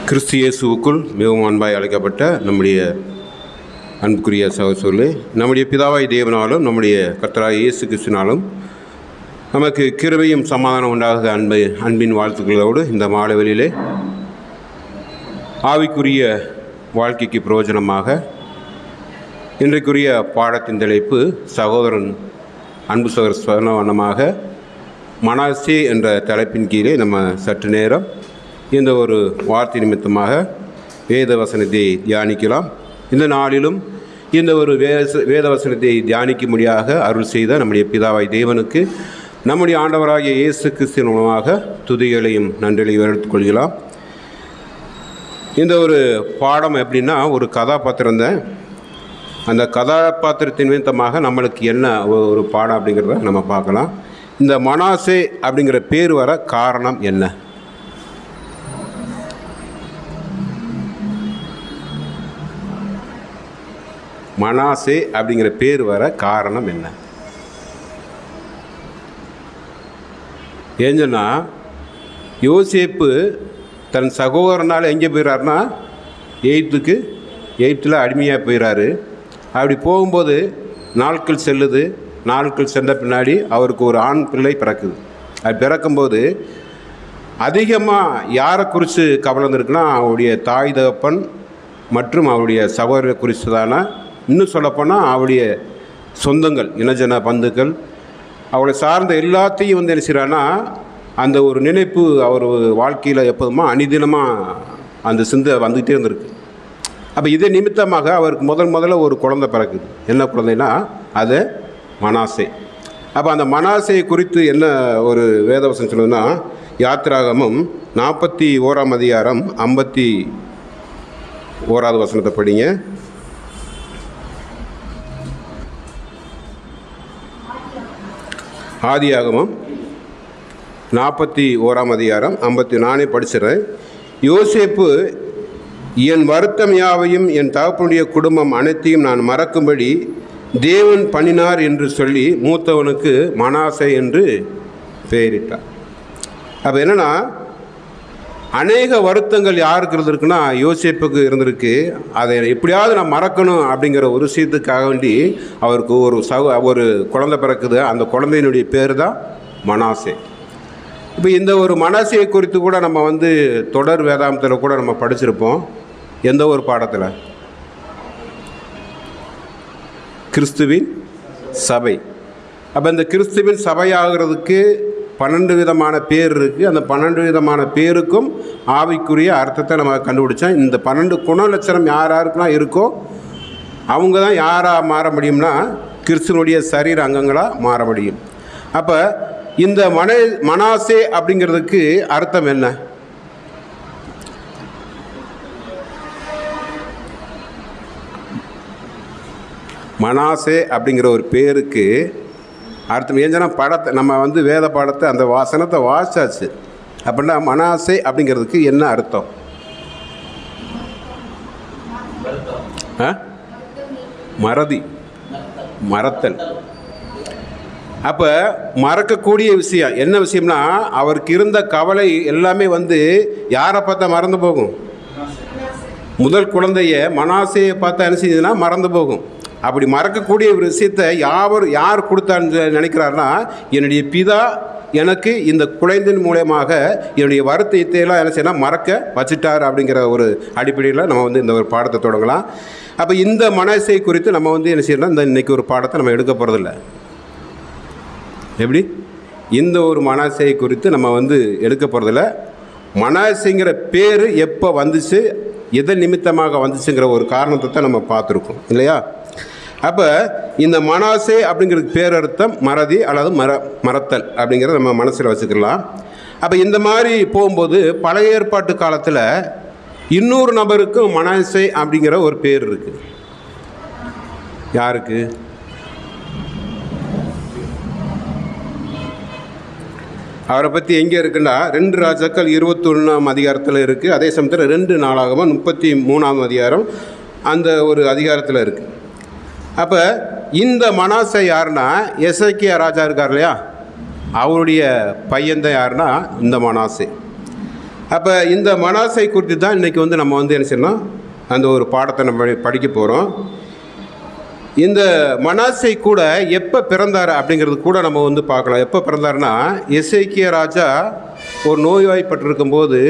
கிறிஸ்து இயேசுவுக்குள் மிகவும் அன்பாய் அழைக்கப்பட்ட நம்முடைய அன்புக்குரிய சகோதரர்களே, நம்முடைய பிதாவாய் தேவனாலும் நம்முடைய கர்த்தராகிய இயேசு கிறிஸ்துவினாலும் நமக்கு கிருபையும் சமாதானம் உண்டாக அன்பின் வாழ்த்துக்களோடு இந்த மாலைவெளியிலே ஆவிக்குரிய வாழ்க்கைக்கு பிரயோஜனமாக இன்றைக்குரிய பாடத்தின் தலைப்பு சகோதரன் அன்பு சகோதரர் சொன்ன வண்ணமாக மனாசே என்ற தலைப்பின் கீழே நம்ம சற்று நேரம் இந்த ஒரு வார்த்தை நிமித்தமாக வேத வசனத்தை தியானிக்கலாம். இந்த நாளிலும் இந்த ஒரு வேத வசனத்தை தியானிக்கும்படியாக அருள் செய்த நம்முடைய பிதாவாய் தேவனுக்கு நம்முடைய ஆண்டவராகிய இயேசு கிறிஸ்துவின் மூலமாக துதிகளையும் நன்றிகளையும் எடுத்துக்கொள்கிறோம். இந்த ஒரு பாடம் எப்படின்னா, ஒரு கதாபாத்திரம் தான். அந்த கதாபாத்திரத்தின் நிமித்தமாக நம்மளுக்கு என்ன ஒரு பாடம் அப்படிங்கிறத நம்ம பார்க்கலாம். இந்த மனாசே அப்படிங்கிற பேர் வர காரணம் என்ன? மனாசே அப்படிங்கிற பேர் வர காரணம் என்ன? ஏன்னா யோசேப்பு தன் சகோதரனால் எங்கே போயிடாருன்னா எகிப்தில் அடிமையாக போயிடாரு. அப்படி போகும்போது நாட்கள் செல்லுது. நாட்கள் சென்ற பின்னாடி அவருக்கு ஒரு ஆண் பிள்ளை பிறக்குது. அது பிறக்கும்போது அதிகமாக யாரை குறித்து கவலை இருந்திருக்குன்னா, அவருடைய தாய் தகப்பன் மற்றும் அவருடைய சகோதரரை குறித்து தானே. இன்னும் சொல்லப்போனால் அவருடைய சொந்தங்கள், இனஜன பந்துக்கள், அவளை சார்ந்த எல்லாத்தையும் என்ன செய்கிறான்னா, அந்த ஒரு நினைப்பு அவர் வாழ்க்கையில் எப்போதுமா அனிதினமாக அந்த சிந்தை வந்துக்கிட்டே இருந்திருக்கு. அப்போ இதே நிமித்தமாக அவருக்கு முதல்ல ஒரு குழந்தை பிறக்குது. என்ன குழந்தைன்னா அது மனாசே. அப்போ அந்த மனாசே குறித்து என்ன ஒரு வேதவசனம் சொல்லுதுன்னா, யாத்திராகமம் 41ஆம் அதிகாரம் 51வது வசனத்தை படிங்க. ஆதியாகமம் 41ஆம் அதிகாரம் 54 படிச்சிடறேன். யோசேப்பு, என் வருத்தம் யாவையும் என் தகப்பனுடைய குடும்பம் அனைத்தையும் நான் மறக்கும்படி தேவன் பண்ணினார் என்று சொல்லி மூத்தவனுக்கு மனாசே என்று பெயரிட்டார். அப்போ என்னென்னா, அநேக வருத்தங்கள் யாருக்கு இருந்திருக்குன்னா யோசேப்புக்கு இருந்திருக்கு. அதை எப்படியாவது நான் மறக்கணும் அப்படிங்கிற ஒரு விஷயத்துக்காக வேண்டி அவருக்கு ஒரு குழந்தை பிறக்குது. அந்த குழந்தையினுடைய பேர் தான் மனாசே. இப்போ இந்த ஒரு மனாசையை குறித்து கூட நம்ம தொடர் வேதாந்தத்தில் கூட நம்ம படிச்சிருப்போம். எந்த ஒரு பாடத்தில்? கிறிஸ்துவின் சபை. அப்போ இந்த கிறிஸ்துவின் சபையாகிறதுக்கு 12 விதமான பேர் இருக்குது. அந்த 12 விதமான பேருக்கும் ஆவிக்குரிய அர்த்தத்தை நம்ம கண்டுபிடிச்சோம். இந்த 12 குணலட்சணம் யாருக்குலாம் இருக்கோ அவங்க தான் யாராக மாற முடியும்னா கிறிஸ்துவனுடைய சரீர அங்கங்களாக மாற முடியும். அப்போ இந்த மனாசே அப்படிங்கிறதுக்கு அர்த்தம் என்ன? மனாசே அப்படிங்கிற ஒரு பேருக்கு அர்த்தம் ஏன்னா படத்தை நம்ம வேத பாடத்தை அந்த வசனத்தை வாசிச்சாச்சு. அப்படின்னா மனாசே அப்படிங்கிறதுக்கு என்ன அர்த்தம்? மறத்தல். அப்போ மறக்கக்கூடிய விஷயம் என்ன விஷயம்னா, அவருக்கு இருந்த கவலை எல்லாமே யாரை பார்த்தா மறந்து போகும்? முதல் குழந்தைய மனாசையை பார்த்தா என்ன செஞ்சதுன்னா மறந்து போகும். அப்படி மறக்கக்கூடிய ஒரு விஷயத்தை யார் கொடுத்தான்னு நினைக்கிறாருன்னா, என்னுடைய பிதா எனக்கு இந்த குழந்தையின் மூலமாக என்னுடைய வருத்தத்தையெல்லாம் என்ன செய்யணும் மறக்க வச்சுட்டார் அப்படிங்கிற ஒரு அடிப்படையில் நம்ம இந்த ஒரு பாடத்தை தொடங்கலாம். அப்போ இந்த மனாசே குறித்து நம்ம என்ன செய்யணும், இன்றைக்கி ஒரு பாடத்தை நம்ம எடுக்க போகிறதில்ல. எப்படி இந்த ஒரு மனாசே குறித்து நம்ம எடுக்க போகிறதில்ல. மனாசேங்கிற பேர் எப்போ வந்துச்சு, எதன் நிமித்தமாக வந்துச்சுங்கிற ஒரு காரணத்தை தான் நம்ம பார்த்துருக்கோம் இல்லையா? அப்போ இந்த மனாசே அப்படிங்கிறதுக்கு பேரர்த்தம் மறதி அல்லது மறத்தல் அப்படிங்கிறத நம்ம மனசில் வச்சுக்கலாம். அப்போ இந்த மாதிரி போகும்போது பழைய ஏற்பாட்டு காலத்தில் இன்னொரு நபருக்கும் மனாசே அப்படிங்கிற ஒரு பேர் இருக்குது. யாருக்கு? அவரை பற்றி எங்கே இருக்குன்னா 2 ராஜாக்கள் 21ஆம் அதிகாரத்தில் இருக்குது. அதே சமயத்தில் 2 நாளாகமம் 33ஆம் அதிகாரம் அந்த ஒரு அதிகாரத்தில் இருக்குது. அப்போ இந்த மனாசே யாருன்னா, எசேக்கியா ராஜா இருக்கார் இல்லையா, அவருடைய பையன்தான் யாருன்னா இந்த மனாசே. அப்போ இந்த மனாசை குறித்து தான் இன்றைக்கி வந்து நம்ம வந்து என்ன செய்யணும், அந்த ஒரு பாடத்தை நம்ம படிக்க போகிறோம். இந்த மனாசை கூட எப்போ பிறந்தார் அப்படிங்கிறது கூட நம்ம வந்து பார்க்கலாம். எப்போ பிறந்தாருன்னா, எசேக்கியா ராஜா ஒரு நோய்வாய்ப்பட்டிருக்கும் போது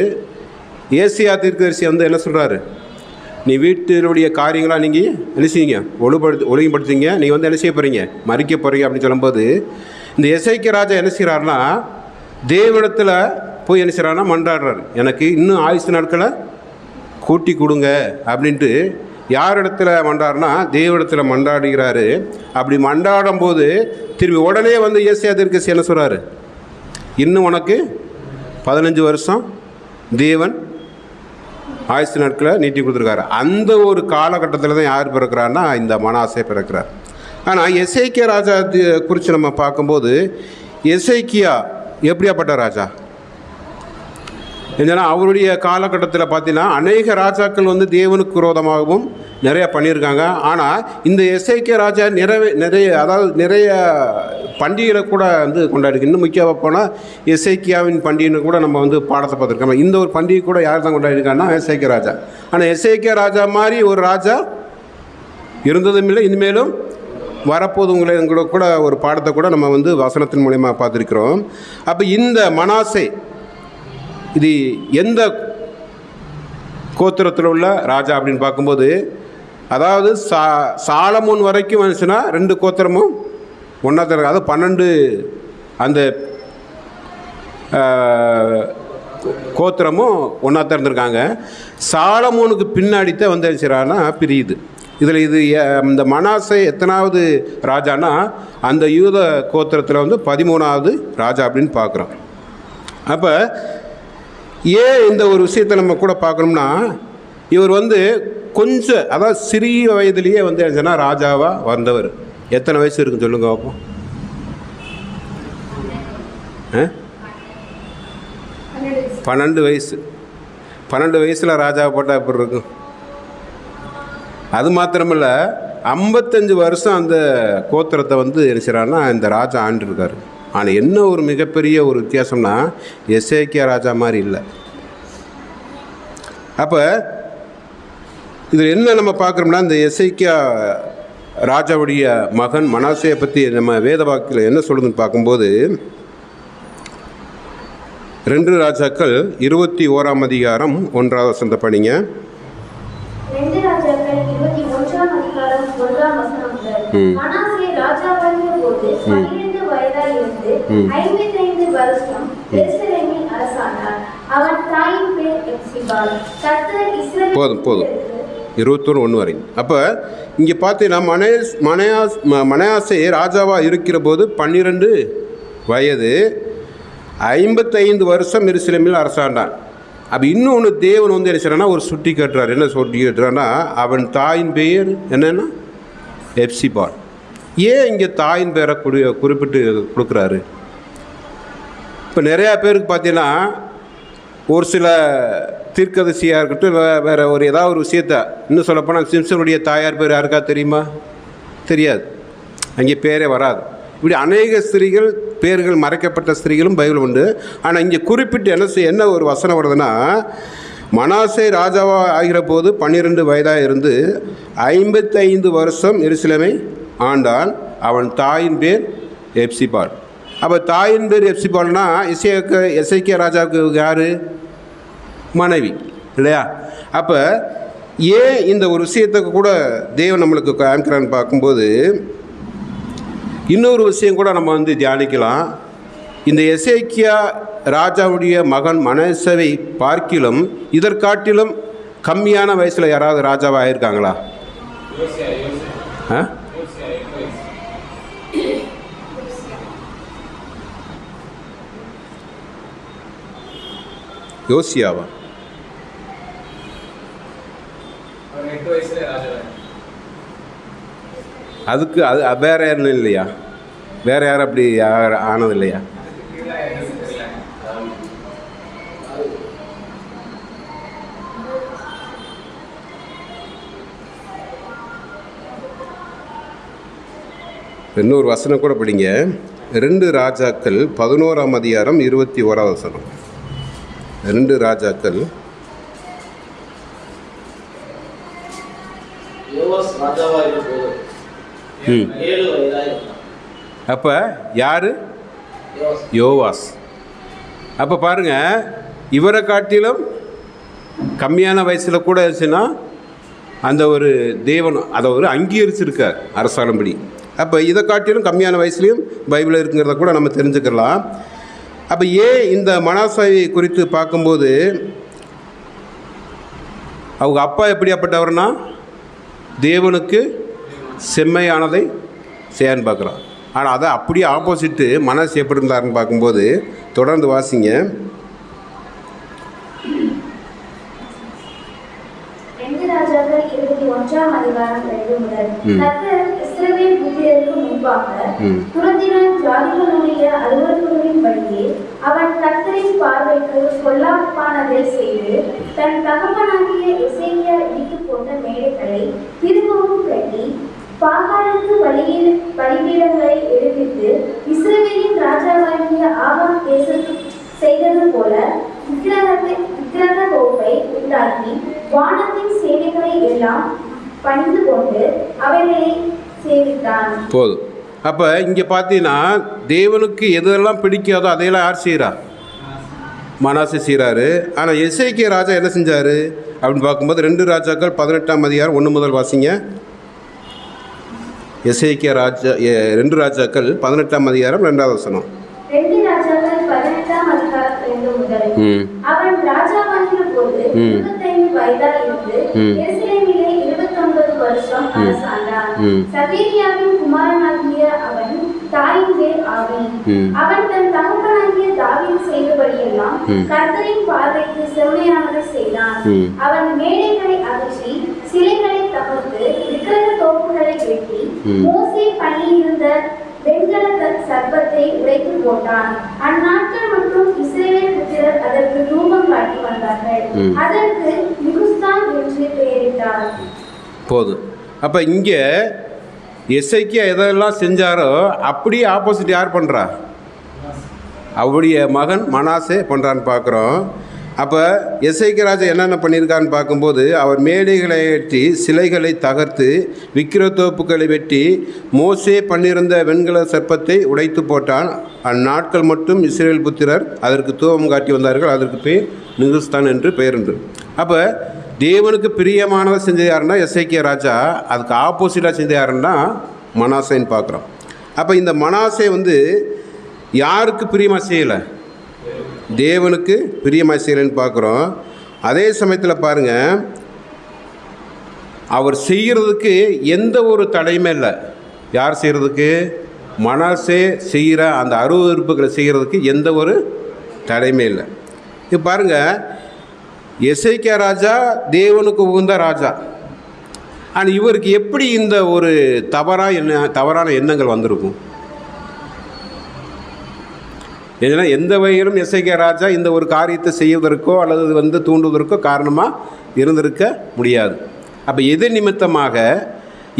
ஏசியா தீர்க்கதரிசி வந்து என்ன சொல்கிறாரு, நீ வீட்டினுடைய காரியங்களாக நீங்கள் என்ன செய்யுங்க, ஒழுங்குபடுத்திங்க, நீங்கள் வந்து என்ன செய்ய போகிறீங்க, மறிக்க போகிறீங்க அப்படின்னு சொல்லும்போது இந்த எசேக்கியா ராஜா என்ன செய்கிறாருன்னா, தேவனிடத்தில் போய் என்ன செய்கிறாருன்னா மன்றாடுறாரு, எனக்கு இன்னும் ஆயுசு நாட்களை கூட்டி கொடுங்க அப்படின்ட்டு. யார் இடத்துல மன்றாடுனா, தேவனிடத்தில் மன்றாடுகிறாரு. அப்படி மன்றாடும் போது திரும்பி உடனே வந்து ஏசியா தீர்க்கதரிசி என்ன சொல்கிறாரு, இன்னும் உனக்கு 15 வருஷம் தேவன் ஆயுசு நாட்களை நீட்டி கொடுத்துருக்காரு. அந்த ஒரு காலகட்டத்தில் தான் யார் பிறக்கிறாருன்னா, இந்த மனாசே பிறக்கிறார். ஆனால் எசேக்கியா ராஜா குறித்து நம்ம பார்க்கும்போது, எசேக்கியா எப்படியாப்பட்ட ராஜா? ஏன்னா அவருடைய காலகட்டத்தில் பார்த்தீங்கன்னா அநேக ராஜாக்கள் வந்து தேவனுக்கு விரோதமாகவும் நிறையா பண்ணியிருக்காங்க. ஆனால் இந்த எசேக்கியா ராஜா நிறைய பண்டிகைகளை கூட வந்து கொண்டாடிருக்கு. இன்னும் முக்கியமாக போனால் எசேக்கியாவின் பண்டிகைன்னு கூட நம்ம வந்து பாடத்தை பார்த்துருக்கோம். இந்த ஒரு பண்டிகை கூட யார் தான் கொண்டாடிருக்காங்கன்னா எசேக்கியா ராஜா. ஆனால் எசேக்கியா ராஜா மாதிரி ஒரு ராஜா இருந்ததும் இல்லை, இனிமேலும் வரப்போதுங்களை கூட ஒரு பாடத்தை கூட நம்ம வந்து வசனத்தின் மூலமாக பார்த்துருக்கிறோம். அப்போ இந்த மனாசே இது எந்த கோத்திரத்தில் உள்ள ராஜா அப்படின்னு பார்க்கும்போது, அதாவது சாலமோன் வரைக்கும் வந்துச்சுன்னா 2 கோத்திரமும் ஒன்றா தான் இருக்காது. 12 அந்த கோத்திரமும் ஒன்றா தான் இருந்திருக்காங்க. சாலமோனுக்கு பின்னாடித்தான் வந்து நினச்சிடறான்னா பிரியுது. இதில் இந்த மனாசே எத்தனாவது ராஜானா, அந்த யூத கோத்திரத்தில் வந்து 13வது ராஜா அப்படின்னு பார்க்குறோம். அப்போ ஏன் இந்த ஒரு விஷயத்தை நம்ம கூட பார்க்கணும்னா, இவர் வந்து கொஞ்சம் அதாவது சிறிய வயதிலேயே வந்து என்ன ராஜாவாக வந்தவர். எத்தனை வயசு இருக்குன்னு சொல்லுங்க பார்ப்போம். 12 வயசு. 12 வயசில் ராஜாவை போட்டால் எப்படி இருக்கும்? அது மாத்திரமில்ல, 55 வருஷம் அந்த கோத்திரத்தை வந்து என்ன செய்கிறாருன்னா இந்த ராஜா ஆண்டிருக்காரு. ஆனால் என்ன ஒரு மிகப்பெரிய ஒரு வித்தியாசம்னா, எசேக்கியா ராஜா மாதிரி இல்லை. அப்போ இதில் என்ன நம்ம பார்க்குறோம்னா, இந்த எசேக்கியா ராஜாவுடைய மகன் மனாசேயை பற்றி நம்ம வேத வாக்கில் என்ன சொல்லுதுன்னு பார்க்கும்போது, 2 ராஜாக்கள் 21ஆம் அதிகாரம் 1ஆவது வசனத்தை படிங்க. 2 ராஜாக்கள் 21ஆம் அதிகாரம் 1ஆம் வசனம் முதல். மனாசே ராஜாவாகிய போது 12 வயதாய் இருந்து 55 வருஷம் எருசலேமில் அரசாண்டார். அவன் தாயின் பேர் எப்சிபாள். கர்த்தர் இஸ்ரவேல் போதும் 21 வரை. அப்போ இங்கே பார்த்தீங்கன்னா மனாசே ராஜாவாக இருக்கிற போது 12 வயது, 55 வருஷம் எருசலேமில் அரசாண்டான். அப்போ இன்னொன்று தேவன் வந்து என்ன செய்யறான்னா ஒரு சுட்டி கேட்டுறார். என்ன சுட்டி கேட்டுறான்னா, அவன் தாயின் பெயர் என்னென்னா எப்சிபாள். ஏன் இங்கே தாயின் பெயரை குறிப்பிட்டு கொடுக்குறாரு? இப்போ நிறையா பேருக்கு பார்த்தீங்கன்னா, ஒரு சில தீர்க்கதரிசியாக இருக்கட்டும், வேறு ஒரு ஏதாவது ஒரு விஷயத்தை இன்னும் சொல்லப்போனால் சிம்சனுடைய தாயார் பேர் யாருக்கா தெரியுமா? தெரியாது, அங்கே பேரே வராது. இப்படி அநேக ஸ்திரீகள் பேர்கள் மறைக்கப்பட்ட ஸ்திரீகளும் பைபிள் உண்டு. ஆனால் இங்கே குறிப்பிட்டு என்ன ஒரு வசனம் வருதுன்னா, மனாசே ராஜாவாக ஆகிற போது 12 வயதாக இருந்து 55 வருஷம் எருசலேமை ஆண்டான். அவன் தாயின் பேர் எப்சிபாள். அப்போ தாயின் பேர் எப்சிபாள்னா எசேக்கியா ராஜாவுக்கு யார்? மனைவி இல்லையா? அப்போ ஏன் இந்த ஒரு விஷயத்துக்கு கூட தேவன் நம்மளுக்கு காமிக்கிறான்னு பார்க்கும்போது, இன்னொரு விஷயம் கூட நம்ம வந்து தியானிக்கலாம். இந்த எசேக்கியா ராஜாவுடைய மகன் மனாசேவை பார்க்கிலும் இதற்காட்டிலும் கம்மியான வயசில் யாராவது ராஜாவாக ஆயிருக்காங்களா? யோசியாவா? அதுக்கு அது வேற யாரும் இல்லையா? வேற யாரும் அப்படி ஆனது இல்லையா? இன்னொரு வசனம் கூட படிங்க. 2 ராஜாக்கள் 11ஆம் அதிகாரம் 21ஆம் வசனம். 2 ராஜாக்கள் அப்போ யார்? யோவாஸ். அப்போ பாருங்கள், இவரை காட்டிலும் கம்மியான வயசில் கூட இருந்துச்சுன்னா அந்த ஒரு தேவன் அதை ஒரு அங்கீகரிச்சிருக்கார் அரசாளும்படி. அப்போ இதை காட்டிலும் கம்மியான வயசுலேயும் பைபிளில் இருக்குங்கிறத கூட நம்ம தெரிஞ்சுக்கலாம். அப்போ ஏன் இந்த மனாசேயை குறித்து பார்க்கும்போது அவங்க அப்பா எப்படியாப்பட்டவர்னா தேவனுக்கு செம்மையானதை செய்யான்னு பார்க்குறான். ஆனால் அதை அப்படியே ஆப்போசிட்டு மனாசே எப்படி இருந்தாருன்னு பார்க்கும்போது தொடர்ந்து வாசிங்க. 2 ராஜாக்கள் 21ஆம் அதிகாரம் 2 முதல். கர்த்தர் இஸ்ரவேல் புத்திரருக்கு முன்பாக துரத்தின ஜாதிகளுடைய அருவருப்புகளின்படியே அவன் கர்த்தரின் பார்வைக்கு பொல்லாப்பானதை செய்து தன் தகப்பனாகிய எசேக்கியா இடித்துப் போட்ட மேடைகளை திரும்பவும் கட்டி பாகாலுக்கு பலிபீடங்களை எடுப்பித்து இஸ்ரவேலின் ராஜாவாகிய ஆகாப் தேசத்தில் செய்தது போல விக்கிரக கோப்பை உண்டாக்கி வானத்தின் சேனைகளை எல்லாம் பணிந்து கொண்டு அவைகளை சேவித்தான். போதும். அப்போ இங்கே பார்த்தீங்கன்னா தேவனுக்கு எதெல்லாம் பிடிக்காதோ அதையெல்லாம் யார் செய்கிறா? மனாசே செய்கிறாரு. ஆனால் எசேக்கியா ராஜா என்ன செஞ்சார் அப்படின்னு பார்க்கும்போது 2 ராஜாக்கள் 18ஆம் அதிகாரம் 1 முதல் வாசிங்க. எசேக்கியா ராஜா 2 ராஜாக்கள் 18ஆம் அதிகாரம் 2ஆவது வசனம். 2 ராஜாக்கள் 18ஆம் அதிகாரம் 2 முதல். அவன் ராஜாவாகிற போது 25 வயதாய் இருந்து எருசலேமிலே 29 வருஷம் அரசாண்டான். சகரியாவின் குமாரனாகிய அவன் தாயின் பேர் ஆவி. அவன் தன் தகப்பனாகிய தாவீது செய்தபடியெல்லாம் கர்த்தரின் பார்வைக்கு செம்மையானதை செய்தான். அவன் மேடைகளை அகற்றி சிலைகளை தகர்த்து விக்கிரக தோப்புகளை வெட்டி மோசே பண்ணியிருந்த வெண்கல சர்ப்பத்தை உடைத்து போட்டான். அந்நாட்கள் மட்டும் இஸ்ரவேல் புத்திரர் அதற்கு தூபம் காட்டி வந்தார்கள். அதற்கு நிகுஸ்தான் என்று பெயரிட்டார். போதும். அப்போ இங்கே எசேக்கியா எதெல்லாம் செஞ்சாரோ அப்படியே ஆப்போசிட் யார் பண்ணுறா? அவருடைய மகன் மனாசே பண்ணுறான்னு பார்க்குறோம். அப்போ எசேக்கியா ராஜா என்னென்ன பண்ணியிருக்கான்னு பார்க்கும்போது அவர் மேடைகளை ஏற்றி சிலைகளை தகர்த்து விக்கிரத்தோப்புகளை வெட்டி மோசே பண்ணியிருந்த வெண்கல சர்ப்பத்தை உடைத்து போட்டான். அந்நாட்கள் மட்டும் இஸ்ரவேல் புத்திரர் அதற்கு தூபம் காட்டி வந்தார்கள். அதற்கு பேர் நிகுஸ்தான் என்று பெயர் உண்டு. அப்போ தேவனுக்கு பிரியமானதை செஞ்ச யாருன்னா எசேக்கியா ராஜா, அதுக்கு ஆப்போசிட்டாக செஞ்ச யாருன்னா மனாசேன்னு பார்க்குறோம். அப்போ இந்த மனாசே யாருக்கு பிரியமாக செய்யலை? தேவனுக்கு பிரியமாக செய்யலைன்னு பார்க்குறோம். அதே சமயத்தில் பாருங்கள், அவர் செய்கிறதுக்கு எந்த ஒரு தடையுமே இல்லை. யார் செய்கிறதுக்கு? மனாசே செய்கிற அந்த அருவருப்புகளை செய்கிறதுக்கு எந்த ஒரு தடையுமே இல்லை. இப்போ பாருங்கள், எசேக்கியா ராஜா தேவனுக்கு உகந்த ராஜா. ஆனால் இவருக்கு எப்படி இந்த ஒரு தவறான எண்ணங்கள் வந்திருக்கும்? ஏன்னா எந்த வகையிலும் எசேக்கியா ராஜா இந்த ஒரு காரியத்தை செய்வதற்கோ அல்லது தூண்டுவதற்கோ காரணமாக இருந்திருக்க முடியாது. அப்போ எது நிமித்தமாக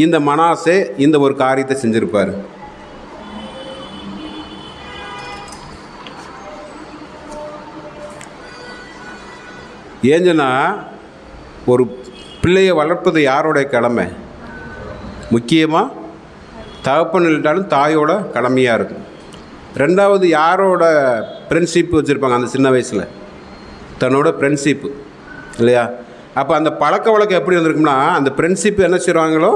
இந்த மனாசே இந்த ஒரு காரியத்தை செஞ்சிருப்பார்? ஏன்னா ஒரு பிள்ளையை வளர்ப்பது யாரோடைய கடமை? முக்கியமாக தகப்பன் இல்லாட்டாலும் தாயோட கடமையாக இருக்கும். ரெண்டாவது யாரோட ஃப்ரெண்ட்ஷிப் வச்சுருப்பாங்க அந்த சின்ன வயசில்? தன்னோட ஃப்ரெண்ட்ஷிப்பு இல்லையா? அப்போ அந்த பழக்க வழக்கம் எப்படி வந்திருக்கும்னா அந்த ஃப்ரெண்ட்ஷிப் என்ன செய்வாங்களோ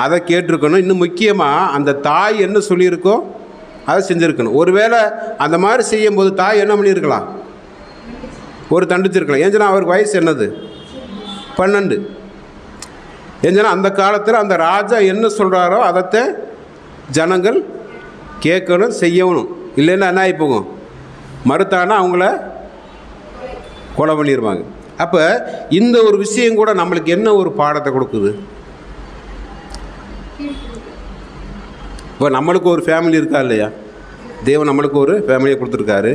அதை கேட்டிருக்கணும். இன்னும் முக்கியமாக அந்த தாய் என்ன சொல்லியிருக்கோ அதை செஞ்சுருக்கணும். ஒருவேளை அந்த மாதிரி செய்யும்போது தாய் என்ன பண்ணியிருக்கலாம்? ஒரு தண்டிச்சிருக்கலாம். ஏன்னா அவருக்கு வயசு என்னது? 12. ஏன்னா அந்த காலத்தில் அந்த ராஜா என்ன சொல்கிறாரோ அதை ஜனங்கள் கேட்கணும், செய்யணும். இல்லைன்னா என்ன ஆகி போகும்? மறுத்தானா அவங்கள கொலை பண்ணிடுவாங்க. அப்போ இந்த ஒரு விஷயம் கூட நம்மளுக்கு என்ன ஒரு பாடத்தை கொடுக்குது? இப்போ நம்மளுக்கு ஒரு ஃபேமிலி இருக்கா இல்லையா? தேவன் நம்மளுக்கு ஒரு ஃபேமிலியை கொடுத்துருக்காரு.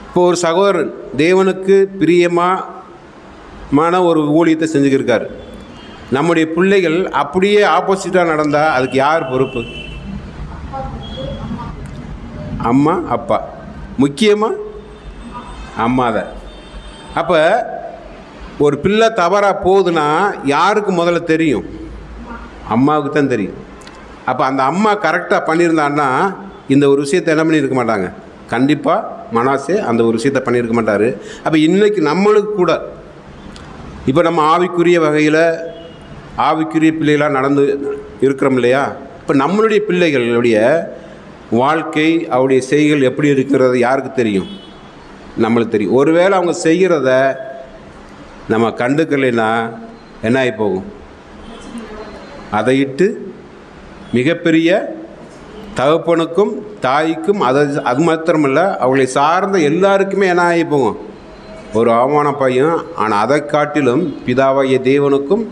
இப்போ ஒரு சகோதரன் தேவனுக்கு பிரியமான ஒரு ஊழியத்தை செஞ்சுக்கிருக்காரு. நம்முடைய பிள்ளைகள் அப்படியே ஆப்போசிட்டாக நடந்தால் அதுக்கு யார் பொறுப்பு? அம்மா அப்பா, முக்கியமாக அம்மா தான். அப்போ ஒரு பிள்ளை தவறாக போகுதுன்னா யாருக்கு முதல்ல தெரியும்? அம்மாவுக்கு தான் தெரியும். அப்போ அந்த அம்மா கரெக்டாக பண்ணியிருந்தான்னா இந்த ஒரு விஷயத்தை என்ன பண்ணியிருக்க மாட்டாங்க? கண்டிப்பாக மனாசே அந்த ஒரு விஷயத்தை பண்ணியிருக்க மாட்டார். அப்போ இன்றைக்கி நம்மளுக்கு கூட இப்போ நம்ம ஆவிக்குரிய வகையில் ஆவிக்குரிய பிள்ளைகளாக நடந்து இருக்கிறோம் இல்லையா? இப்போ நம்மளுடைய பிள்ளைகளுடைய வாழ்க்கை, அவருடைய செய்கைகள் எப்படி இருக்கிறது யாருக்கு தெரியும்? நம்மளுக்கு தெரியும். ஒருவேளை அவங்க செய்கிறத நம்ம கண்டுக்கலைன்னா என்ன ஆகி போகும்? அதை இட்டு மிகப்பெரிய தகப்பனுக்கும் தாய்க்கும் அது மாத்திரமல்ல, அவங்களை சார்ந்த எல்லாருக்குமே என்ன ஆகி போகும்? ஒரு அவமான பையன். ஆனால் அதை காட்டிலும் பிதாவாகிய தேவனுக்கும்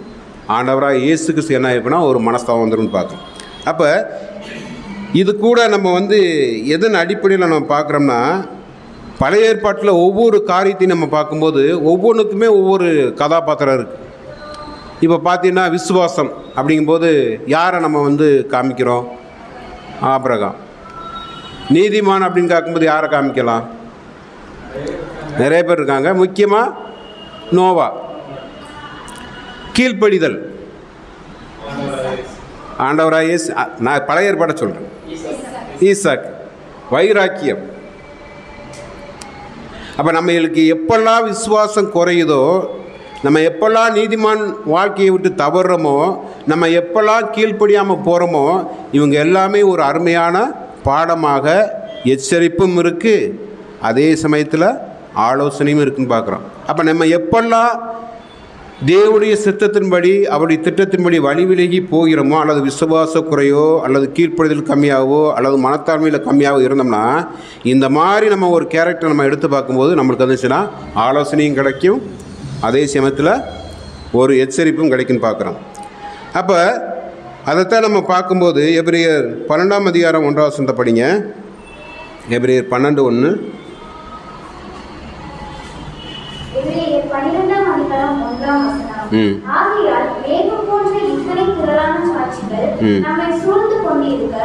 ஆண்டவராக இயேசு கிறிஸ்து என்ன ஆகிப்போனா ஒரு மனஸ்தாபம் வந்துடும் பார்க்கணும். அப்போ இது கூட நம்ம எதன் அடிப்படையில் நம்ம பார்க்குறோம்னா, பழைய ஏற்பாட்டில் ஒவ்வொரு காரியத்தையும் நம்ம பார்க்கும்போது ஒவ்வொன்றுக்குமே ஒவ்வொரு கதாபாத்திரம் இருக்குது. இப்போ பார்த்தீங்கன்னா விசுவாசம் அப்படிங்கும்போது யாரை நம்ம காமிக்கிறோம்? ஆபிரகாம். நீதிமான் அப்படின்னு பார்க்கும்போது யாரை காமிக்கலாம்? நிறைய பேர் இருக்காங்க. முக்கியமாக நோவா. கீழ்ப்படிதல் ஆண்டவராக இயேசு. நான் பழைய ஏற்பாட்டை சொல்கிறேன். ஈசாக். வைராக்கியம். அப்போ நம்மளுக்கு எப்பெல்லாம் விசுவாசம் குறையுதோ, நம்ம எப்பெல்லாம் நீதிமான் வாழ்க்கையை விட்டு தவறுறோமோ, நம்ம எப்பெல்லாம் கீழ்ப்படியாமல் போகிறோமோ, இவங்க எல்லாமே ஒரு அருமையான பாடமாக எச்சரிப்பும் இருக்குது, அதே சமயத்தில் ஆலோசனையும் இருக்குன்னு பார்க்குறோம். அப்போ நம்ம எப்பெல்லாம் தேவனுடைய சித்தத்தின்படி அவருடைய திட்டத்தின்படி வழி விலகி போகிறோமோ, அல்லது விசுவாச குறையோ அல்லது கீழ்ப்படுதல் கம்மியாகவோ அல்லது மனத்தாழ்மையில் கம்மியாகவோ இருந்தோம்னா, இந்த மாதிரி நம்ம ஒரு கேரக்டர் நம்ம எடுத்து பார்க்கும்போது நம்மளுக்கு வந்துச்சுன்னா ஆலோசனையும் கிடைக்கும், அதே சமயத்தில் ஒரு எச்சரிப்பும் கிடைக்குன்னு பார்க்குறோம். அப்போ அதைத்தான் நம்ம பார்க்கும்போது எபிரேயர் 12ஆம் அதிகாரம் 1ஆம் வசனத்தை படிங்க. எபிரேயர் 12:1. ஆகையால் மேகம் போன்ற இத்தனை திரளான சாட்சிகள் நம்மை சூழ்ந்து கொண்டிருக்க,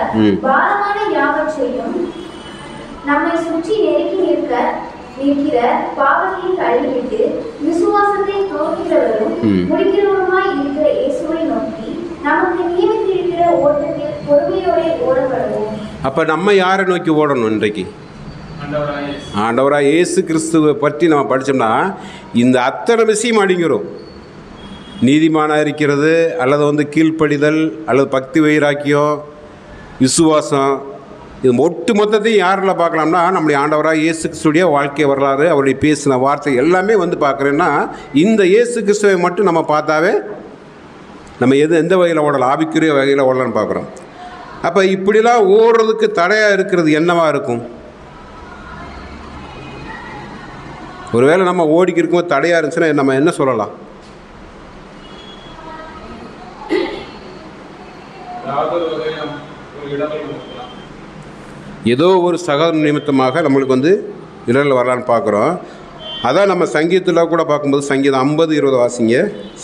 பாரமான யாவற்றையும் நம்மை சுற்றி நெருக்கி நிற்கிற பாவத்தை தள்ளிவிட்டு விசுவாசத்தை துவக்கிறவரும் முடிக்கிறவருமாய் இருக்கிற இயேசுவை நோக்கி நமக்கு நியமித்திருக்கிற ஓட்டத்தில் பொறுமையோட ஓடப்படுவோம். அப்ப நம்ம யாரை நோக்கி ஓடணும்? இன்றைக்கு ஆண்டவராக இயேசு கிறிஸ்துவை பற்றி நம்ம படித்தோம்னா இந்த அத்தனை விஷயம் அடங்கிரும். நீதிமானாக இருக்கிறது, அல்லது கீழ்ப்படிதல், அல்லது பக்தி வைராக்கியம், விசுவாசம், இது ஒட்டு மொத்தத்தையும் யாரில் பார்க்கலாம்னா நம்முடைய ஆண்டவராக இயேசு கிறிஸ்துடைய வாழ்க்கை வரலாறு, அவருடைய பேசின வார்த்தை எல்லாமே பார்க்குறேன்னா இந்த இயேசு கிறிஸ்துவை மட்டும் நம்ம பார்த்தாவே நம்ம எந்த வகையில் ஓடலாம், ஆவிக்குரிய வகையில் ஓடலான்னு பார்க்குறோம். அப்போ இப்படிலாம் ஓடுறதுக்கு தடையாக இருக்கிறது என்னவாக இருக்கும்? ஒருவேளை நம்ம ஓடிக்கி இருக்கும்போது தடையாக இருந்துச்சுன்னா நம்ம என்ன சொல்லலாம்? ஏதோ ஒரு சகோதர நிமித்தமாக நம்மளுக்கு இடர்கள் வரலான்னு பார்க்குறோம். அதான் நம்ம சங்கீதத்தில் கூட பார்க்கும்போது சங்கீதம் 50:20 வாசிங்க.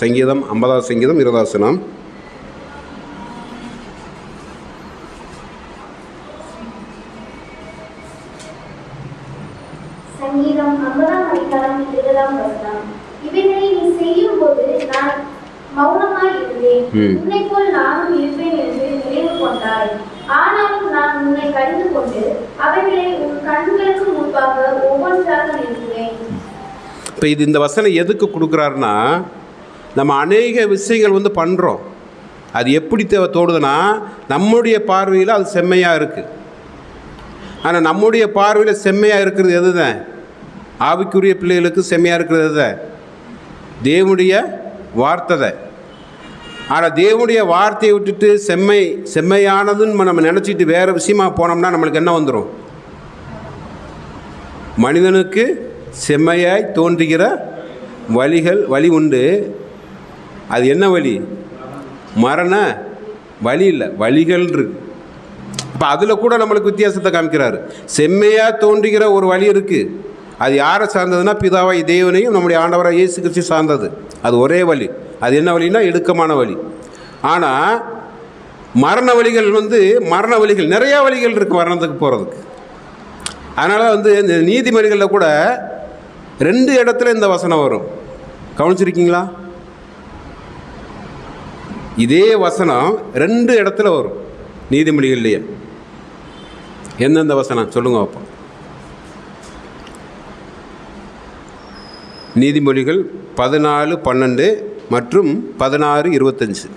சங்கீதம் 50ஆம் சங்கீதம் 20ஆம் வசனம். சங்கீதம் 50ஆம் அதிகாரம் 20ஆம் வசனம். இவைகளை நீ செய்யும் போது நான் மௌனமாய் இருந்தேன், உன்னை போல் நானும் இருப்பேன் என்று நினைவு கொண்டாய். ஆனாலும் நான் உன்னை கடிந்து கொண்டு அவைகளை உன் கண்களுக்கு முன்பாக ஒவ்வொன்றாக நிறுத்துவேன். இப்போ இந்த வசனம் எதுக்கு கொடுக்குறாருன்னா, நம்ம அநேக விஷயங்கள் பண்ணுறோம், அது எப்படி தோடுதுன்னா நம்முடைய பார்வையில் அது செம்மையாக இருக்குது. ஆனால் நம்முடைய பார்வையில் செம்மையாக இருக்கிறது எது தான்? ஆவிக்குரிய பிள்ளைகளுக்கு செம்மையாக இருக்கிறது எது தான்? தேவனுடைய வார்த்தை தான். ஆனால் தேவனுடைய வார்த்தையை விட்டுட்டு செம்மையானதுன்னு நம்ம நினச்சிட்டு வேறு விஷயமா போனோம்னா நம்மளுக்கு என்ன வந்துடும்? மனிதனுக்கு செம்மையாய் தோன்றுகிற வழி உண்டு. அது என்ன வழி? மரண வழி இல்லை, வழிகள் இருக்கு. அப்போ அதில் கூட நம்மளுக்கு வித்தியாசத்தை காமிக்கிறாரு. செம்மையாக தோன்றுகிற ஒரு வழி இருக்குது. அது யாரை சார்ந்ததுன்னா பிதாவாய் தேவனையும் நம்முடைய ஆண்டவராக இயேசு கிறிஸ்து சார்ந்தது. அது ஒரே வழி. அது என்ன வழின்னா இடுக்கமான வழி. ஆனால் மரண வழிகள் மரண வழிகள் நிறையா வழிகள் இருக்குது மரணத்துக்கு போகிறதுக்கு. அதனால் வந்து இந்த நீதிமொழிகளில் கூட 2 இடத்துல இந்த வசனம் வரும். கவனிச்சிருக்கீங்களா? இதே வசனம் 2 இடத்துல வரும் நீதிமொழிகள்லையே. எந்தெந்த வசனம் சொல்லுங்க அப்போ? நீதிமொழிகள் 14:12 மற்றும் 16:25.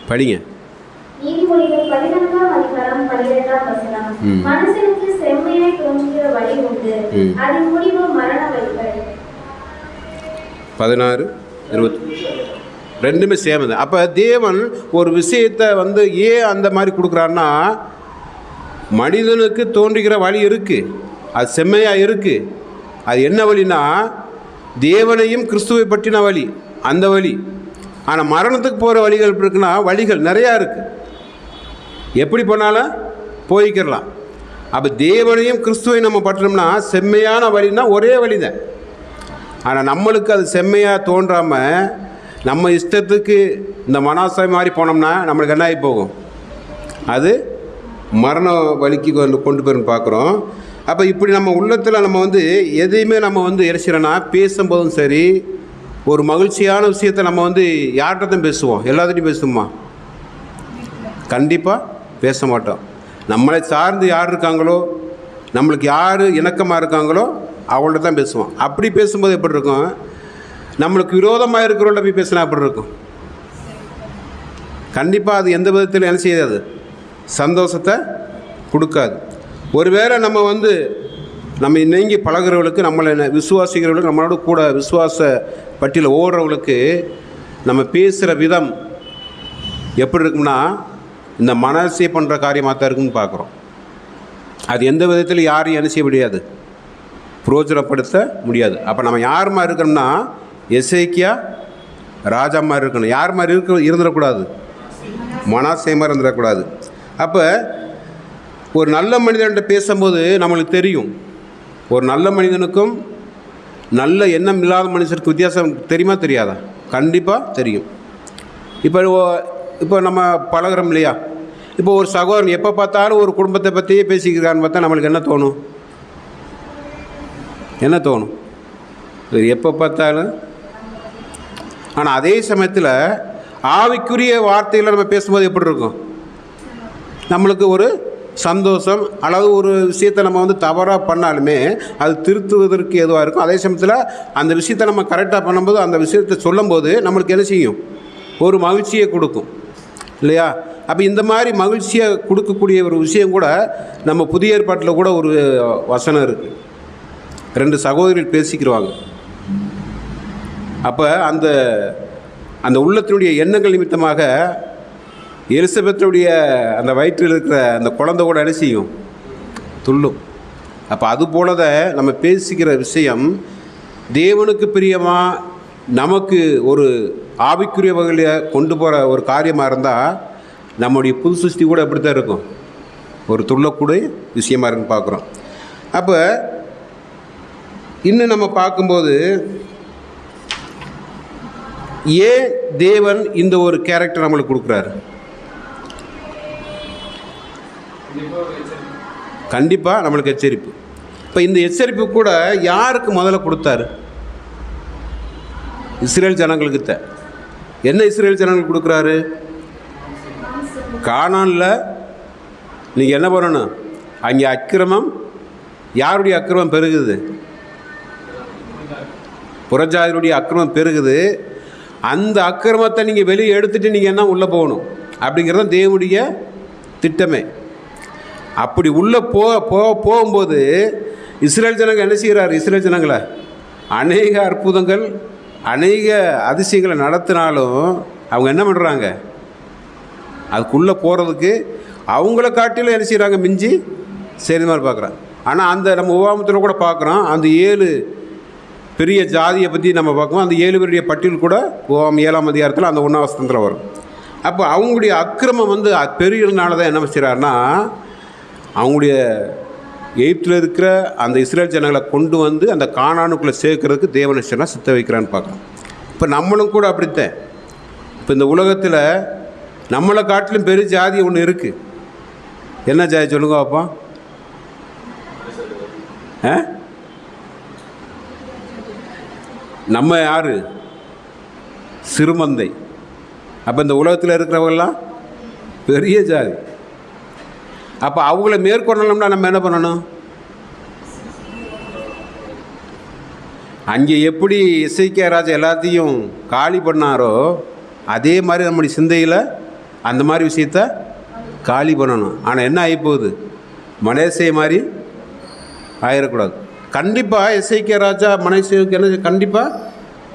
படிங்க. நீதிமொழிகள் 14ஆம் அதிகாரம் 12ஆம் வசனம். மனுஷனுக்கு செம்மையாய் தோன்றுகிற வழி உண்டு, அதன் முடிவு மரண வழிகள். 16:20 ரெண்டுமே சேம் தான். அப்போ தேவன் ஒரு விஷயத்தை வந்து ஏன் அந்த மாதிரி கொடுக்குறாருன்னா, மனிதனுக்கு தோன்றுகிற வழி இருக்குது, அது செம்மையாக இருக்குது. அது என்ன வழினா, தேவனையும் கிறிஸ்துவை பற்றின வழி, அந்த வழி. ஆனால் மரணத்துக்கு போகிற வழிகள் எப்படி இருக்குன்னா, வழிகள் நிறையா இருக்குது, எப்படி போனாலும் போய்க்கிடலாம். அப்போ தேவனையும் கிறிஸ்துவை நம்ம பற்றினோம்னா செம்மையான வழின்னா ஒரே வழி தான். ஆனால் நம்மளுக்கு அது செம்மையாக தோன்றாமல் நம்ம இஷ்டத்துக்கு இந்த மனாசை மாதிரி போனோம்னா நம்மளுக்கு என்ன ஆகி போகும்? அது மரண வழிக்கு கொண்டு போயிருந்து பார்க்குறோம். அப்போ இப்படி நம்ம உள்ளத்தில் நம்ம வந்து எதையுமே நம்ம வந்து இறைச்சிறோன்னா, பேசும்போதும் சரி, ஒரு மகிழ்ச்சியான விஷயத்தை நம்ம வந்து யார்கிட்டையும் பேசுவோம்? எல்லாத்துட்டையும் பேசுவோமா? கண்டிப்பாக பேச மாட்டோம். நம்மளை சார்ந்து யார் இருக்காங்களோ, நம்மளுக்கு யார் இணக்கமாக இருக்காங்களோ அவங்கள்ட்ட தான் பேசுவோம். அப்படி பேசும்போது எப்படி இருக்கும்? நம்மளுக்கு விரோதமாக இருக்கிறவங்கள போய் பேசினா எப்படி இருக்கும்? கண்டிப்பாக அது எந்த விதத்தில் என்ன செய்யாது? சந்தோஷத்தை கொடுக்காது. ஒருவேளை நம்ம வந்து நம்ம நீங்கி பழகிறவர்களுக்கு, நம்மளை விசுவாசிக்கிறவர்களுக்கு, நம்மளோட கூட விசுவாச பட்டியலில் ஓடுறவங்களுக்கு நம்ம பேசுகிற விதம் எப்படி இருக்கும்னா, இந்த மனசே பண்ணுற காரியமாக தான் இருக்குன்னு பார்க்குறோம். அது எந்த விதத்தில் யாரையும் என்ன செய்ய முடியாது? புரோஜனப்படுத்த முடியாது. அப்போ நம்ம யார் மாதிரி இருக்கணும்னா, எசேக்கியா ராஜா மாதிரி இருக்கணும். யார் மாதிரி இருந்துடக்கூடாது? மனாசே மாதிரி இருந்துடக்கூடாது. அப்போ ஒரு நல்ல மனிதன்கிட்ட பேசும்போது நம்மளுக்கு தெரியும், ஒரு நல்ல மனிதனுக்கும் நல்ல எண்ணம் இல்லாத மனுஷனுக்கு வித்தியாசம் தெரியுமா தெரியாதா? கண்டிப்பாக தெரியும். இப்போ நம்ம பழகிறோம் இல்லையா? இப்போ ஒரு சகோதரன் எப்போ பார்த்தாலும் ஒரு குடும்பத்தை பற்றியே பேசிக்கிறான்னு பார்த்தா நம்மளுக்கு என்ன தோணும்? என்ன தோணும்? எப்போ பார்த்தாலும். ஆனால் அதே சமயத்தில் ஆவிக்குரிய வார்த்தையில் நம்ம பேசும்போது எப்படி இருக்கும்? நம்மளுக்கு ஒரு சந்தோஷம், அல்லது ஒரு விஷயத்தை நம்ம வந்து தவறாக பண்ணாலுமே அது திருத்துவதற்கு எதுவாக இருக்கும். அதே சமயத்தில் அந்த விஷயத்தை நம்ம கரெக்டாக பண்ணும்போது, அந்த விஷயத்தை சொல்லும்போது நம்மளுக்கு என்ன செய்யும்? ஒரு மகிழ்ச்சியை கொடுக்கும் இல்லையா? அப்போ இந்த மாதிரி மகிழ்ச்சியை கொடுக்கக்கூடிய ஒரு விஷயம் கூட நம்ம புதிய ஏற்பாட்டில் கூட ஒரு வசனம் இருக்குது. 2 சகோதரிகள் பேசிக்கிடுவாங்க. அப்போ அந்த உள்ளத்தினுடைய எண்ணங்கள் நிமித்தமாக எலிசபெத்துடைய அந்த வயிற்றில் இருக்கிற அந்த குழந்தை கூட என்ன செய்யும்? துள்ளும். அப்போ அதுபோல தான் நம்ம பேசிக்கிற விஷயம் தேவனுக்கு பிரியமாக நமக்கு ஒரு ஆவிக்குரிய வகையில் கொண்டு போகிற ஒரு காரியமாக இருந்தால் நம்முடைய புது சிருஷ்டி கூட எப்படி தான் இருக்கும்? ஒரு துள்ளக்கூடிய விஷயமாக இருக்குன்னு பார்க்குறோம். அப்போ இன்னும் நம்ம பார்க்கும்போது, ஏன் தேவன் இந்த ஒரு கேரக்டர் நம்மளுக்கு கொடுக்குறாரு? கண்டிப்பாக நம்மளுக்கு எச்சரிப்பு. இப்போ இந்த எச்சரிப்பு கூட யாருக்கு முதல்ல கொடுத்தாரு? இஸ்ரேல் ஜனங்களுக்கு தான். என்ன இஸ்ரேல் ஜனங்களுக்கு கொடுக்குறாரு? கானானில் நீங்கள் என்ன பண்ணணும்? அங்கே அக்கிரமம், யாருடைய அக்கிரமம் பெருகுது? புறஜாதியுடைய அக்கிரமம் பெருகுது. அந்த அக்கிரமத்தை நீங்கள் வெளியே எடுத்துகிட்டு நீங்கள் என்ன உள்ளே போகணும் அப்படிங்கிறது தேவனுடைய திட்டமே. அப்படி உள்ளே போகும்போது இஸ்ரேல் ஜனங்கள் என்ன செய்கிறார்? இஸ்ரேல் ஜனங்களை அநேக அற்புதங்கள், அநேக அதிசயங்களை நடத்தினாலும் அவங்க என்ன பண்ணுறாங்க? அதுக்குள்ளே போகிறதுக்கு அவங்கள காட்டிலும் என்ன செய்கிறாங்க? மிஞ்சி சரி மாதிரி பார்க்குறாங்க. ஆனால் அந்த நம்ம உபாமத்தில் கூட பார்க்குறோம், அந்த 7 பெரிய ஜாதியை பற்றி நம்ம பார்க்கணும். அந்த 7 பேருடைய பட்டியல் கூட உபாகம் 7ஆம் அதிகாரத்தில் அந்த 1ஆம் வசனத்தில் வரும். அப்போ அவங்களுடைய அக்கிரமம் வந்து பெரியதுனால தான் என்ன செய்கிறாருன்னா, அவங்களுடைய எகிப்தில் இருக்கிற அந்த இஸ்ரேல் ஜனங்களை கொண்டு வந்து அந்த கானானுக்குள்ளே சேர்க்கறதுக்கு தேவனை சித்த வைக்கிறான்னு பார்க்கலாம். இப்போ நம்மளும் கூட அப்படித்தான். இப்போ இந்த உலகத்தில் நம்மளை காட்டிலும் பெரிய ஜாதி ஒன்று இருக்குது. என்ன ஜாதி சொல்லுங்க அப்பா? நம்ம யார்? சிறுமந்தை. அப்போ இந்த உலகத்தில் இருக்கிறவங்கெல்லாம் பெரிய ஜாதி. அப்போ அவங்கள மேற்கொள்ளணும்னா நம்ம என்ன பண்ணணும்? அங்கே எப்படி எஸ்ஐகே ராஜா எல்லாத்தையும் காலி பண்ணாரோ அதே மாதிரி நம்முடைய சிந்தையில் அந்த மாதிரி விஷயத்த காலி பண்ணணும். ஆனால் என்ன ஆகிப்போகுது? மலேசிய மாதிரி ஆயிடக்கூடாது. கண்டிப்பாக எஸ்ஐகே ராஜா மலேசியாவுக்கு என்ன கண்டிப்பாக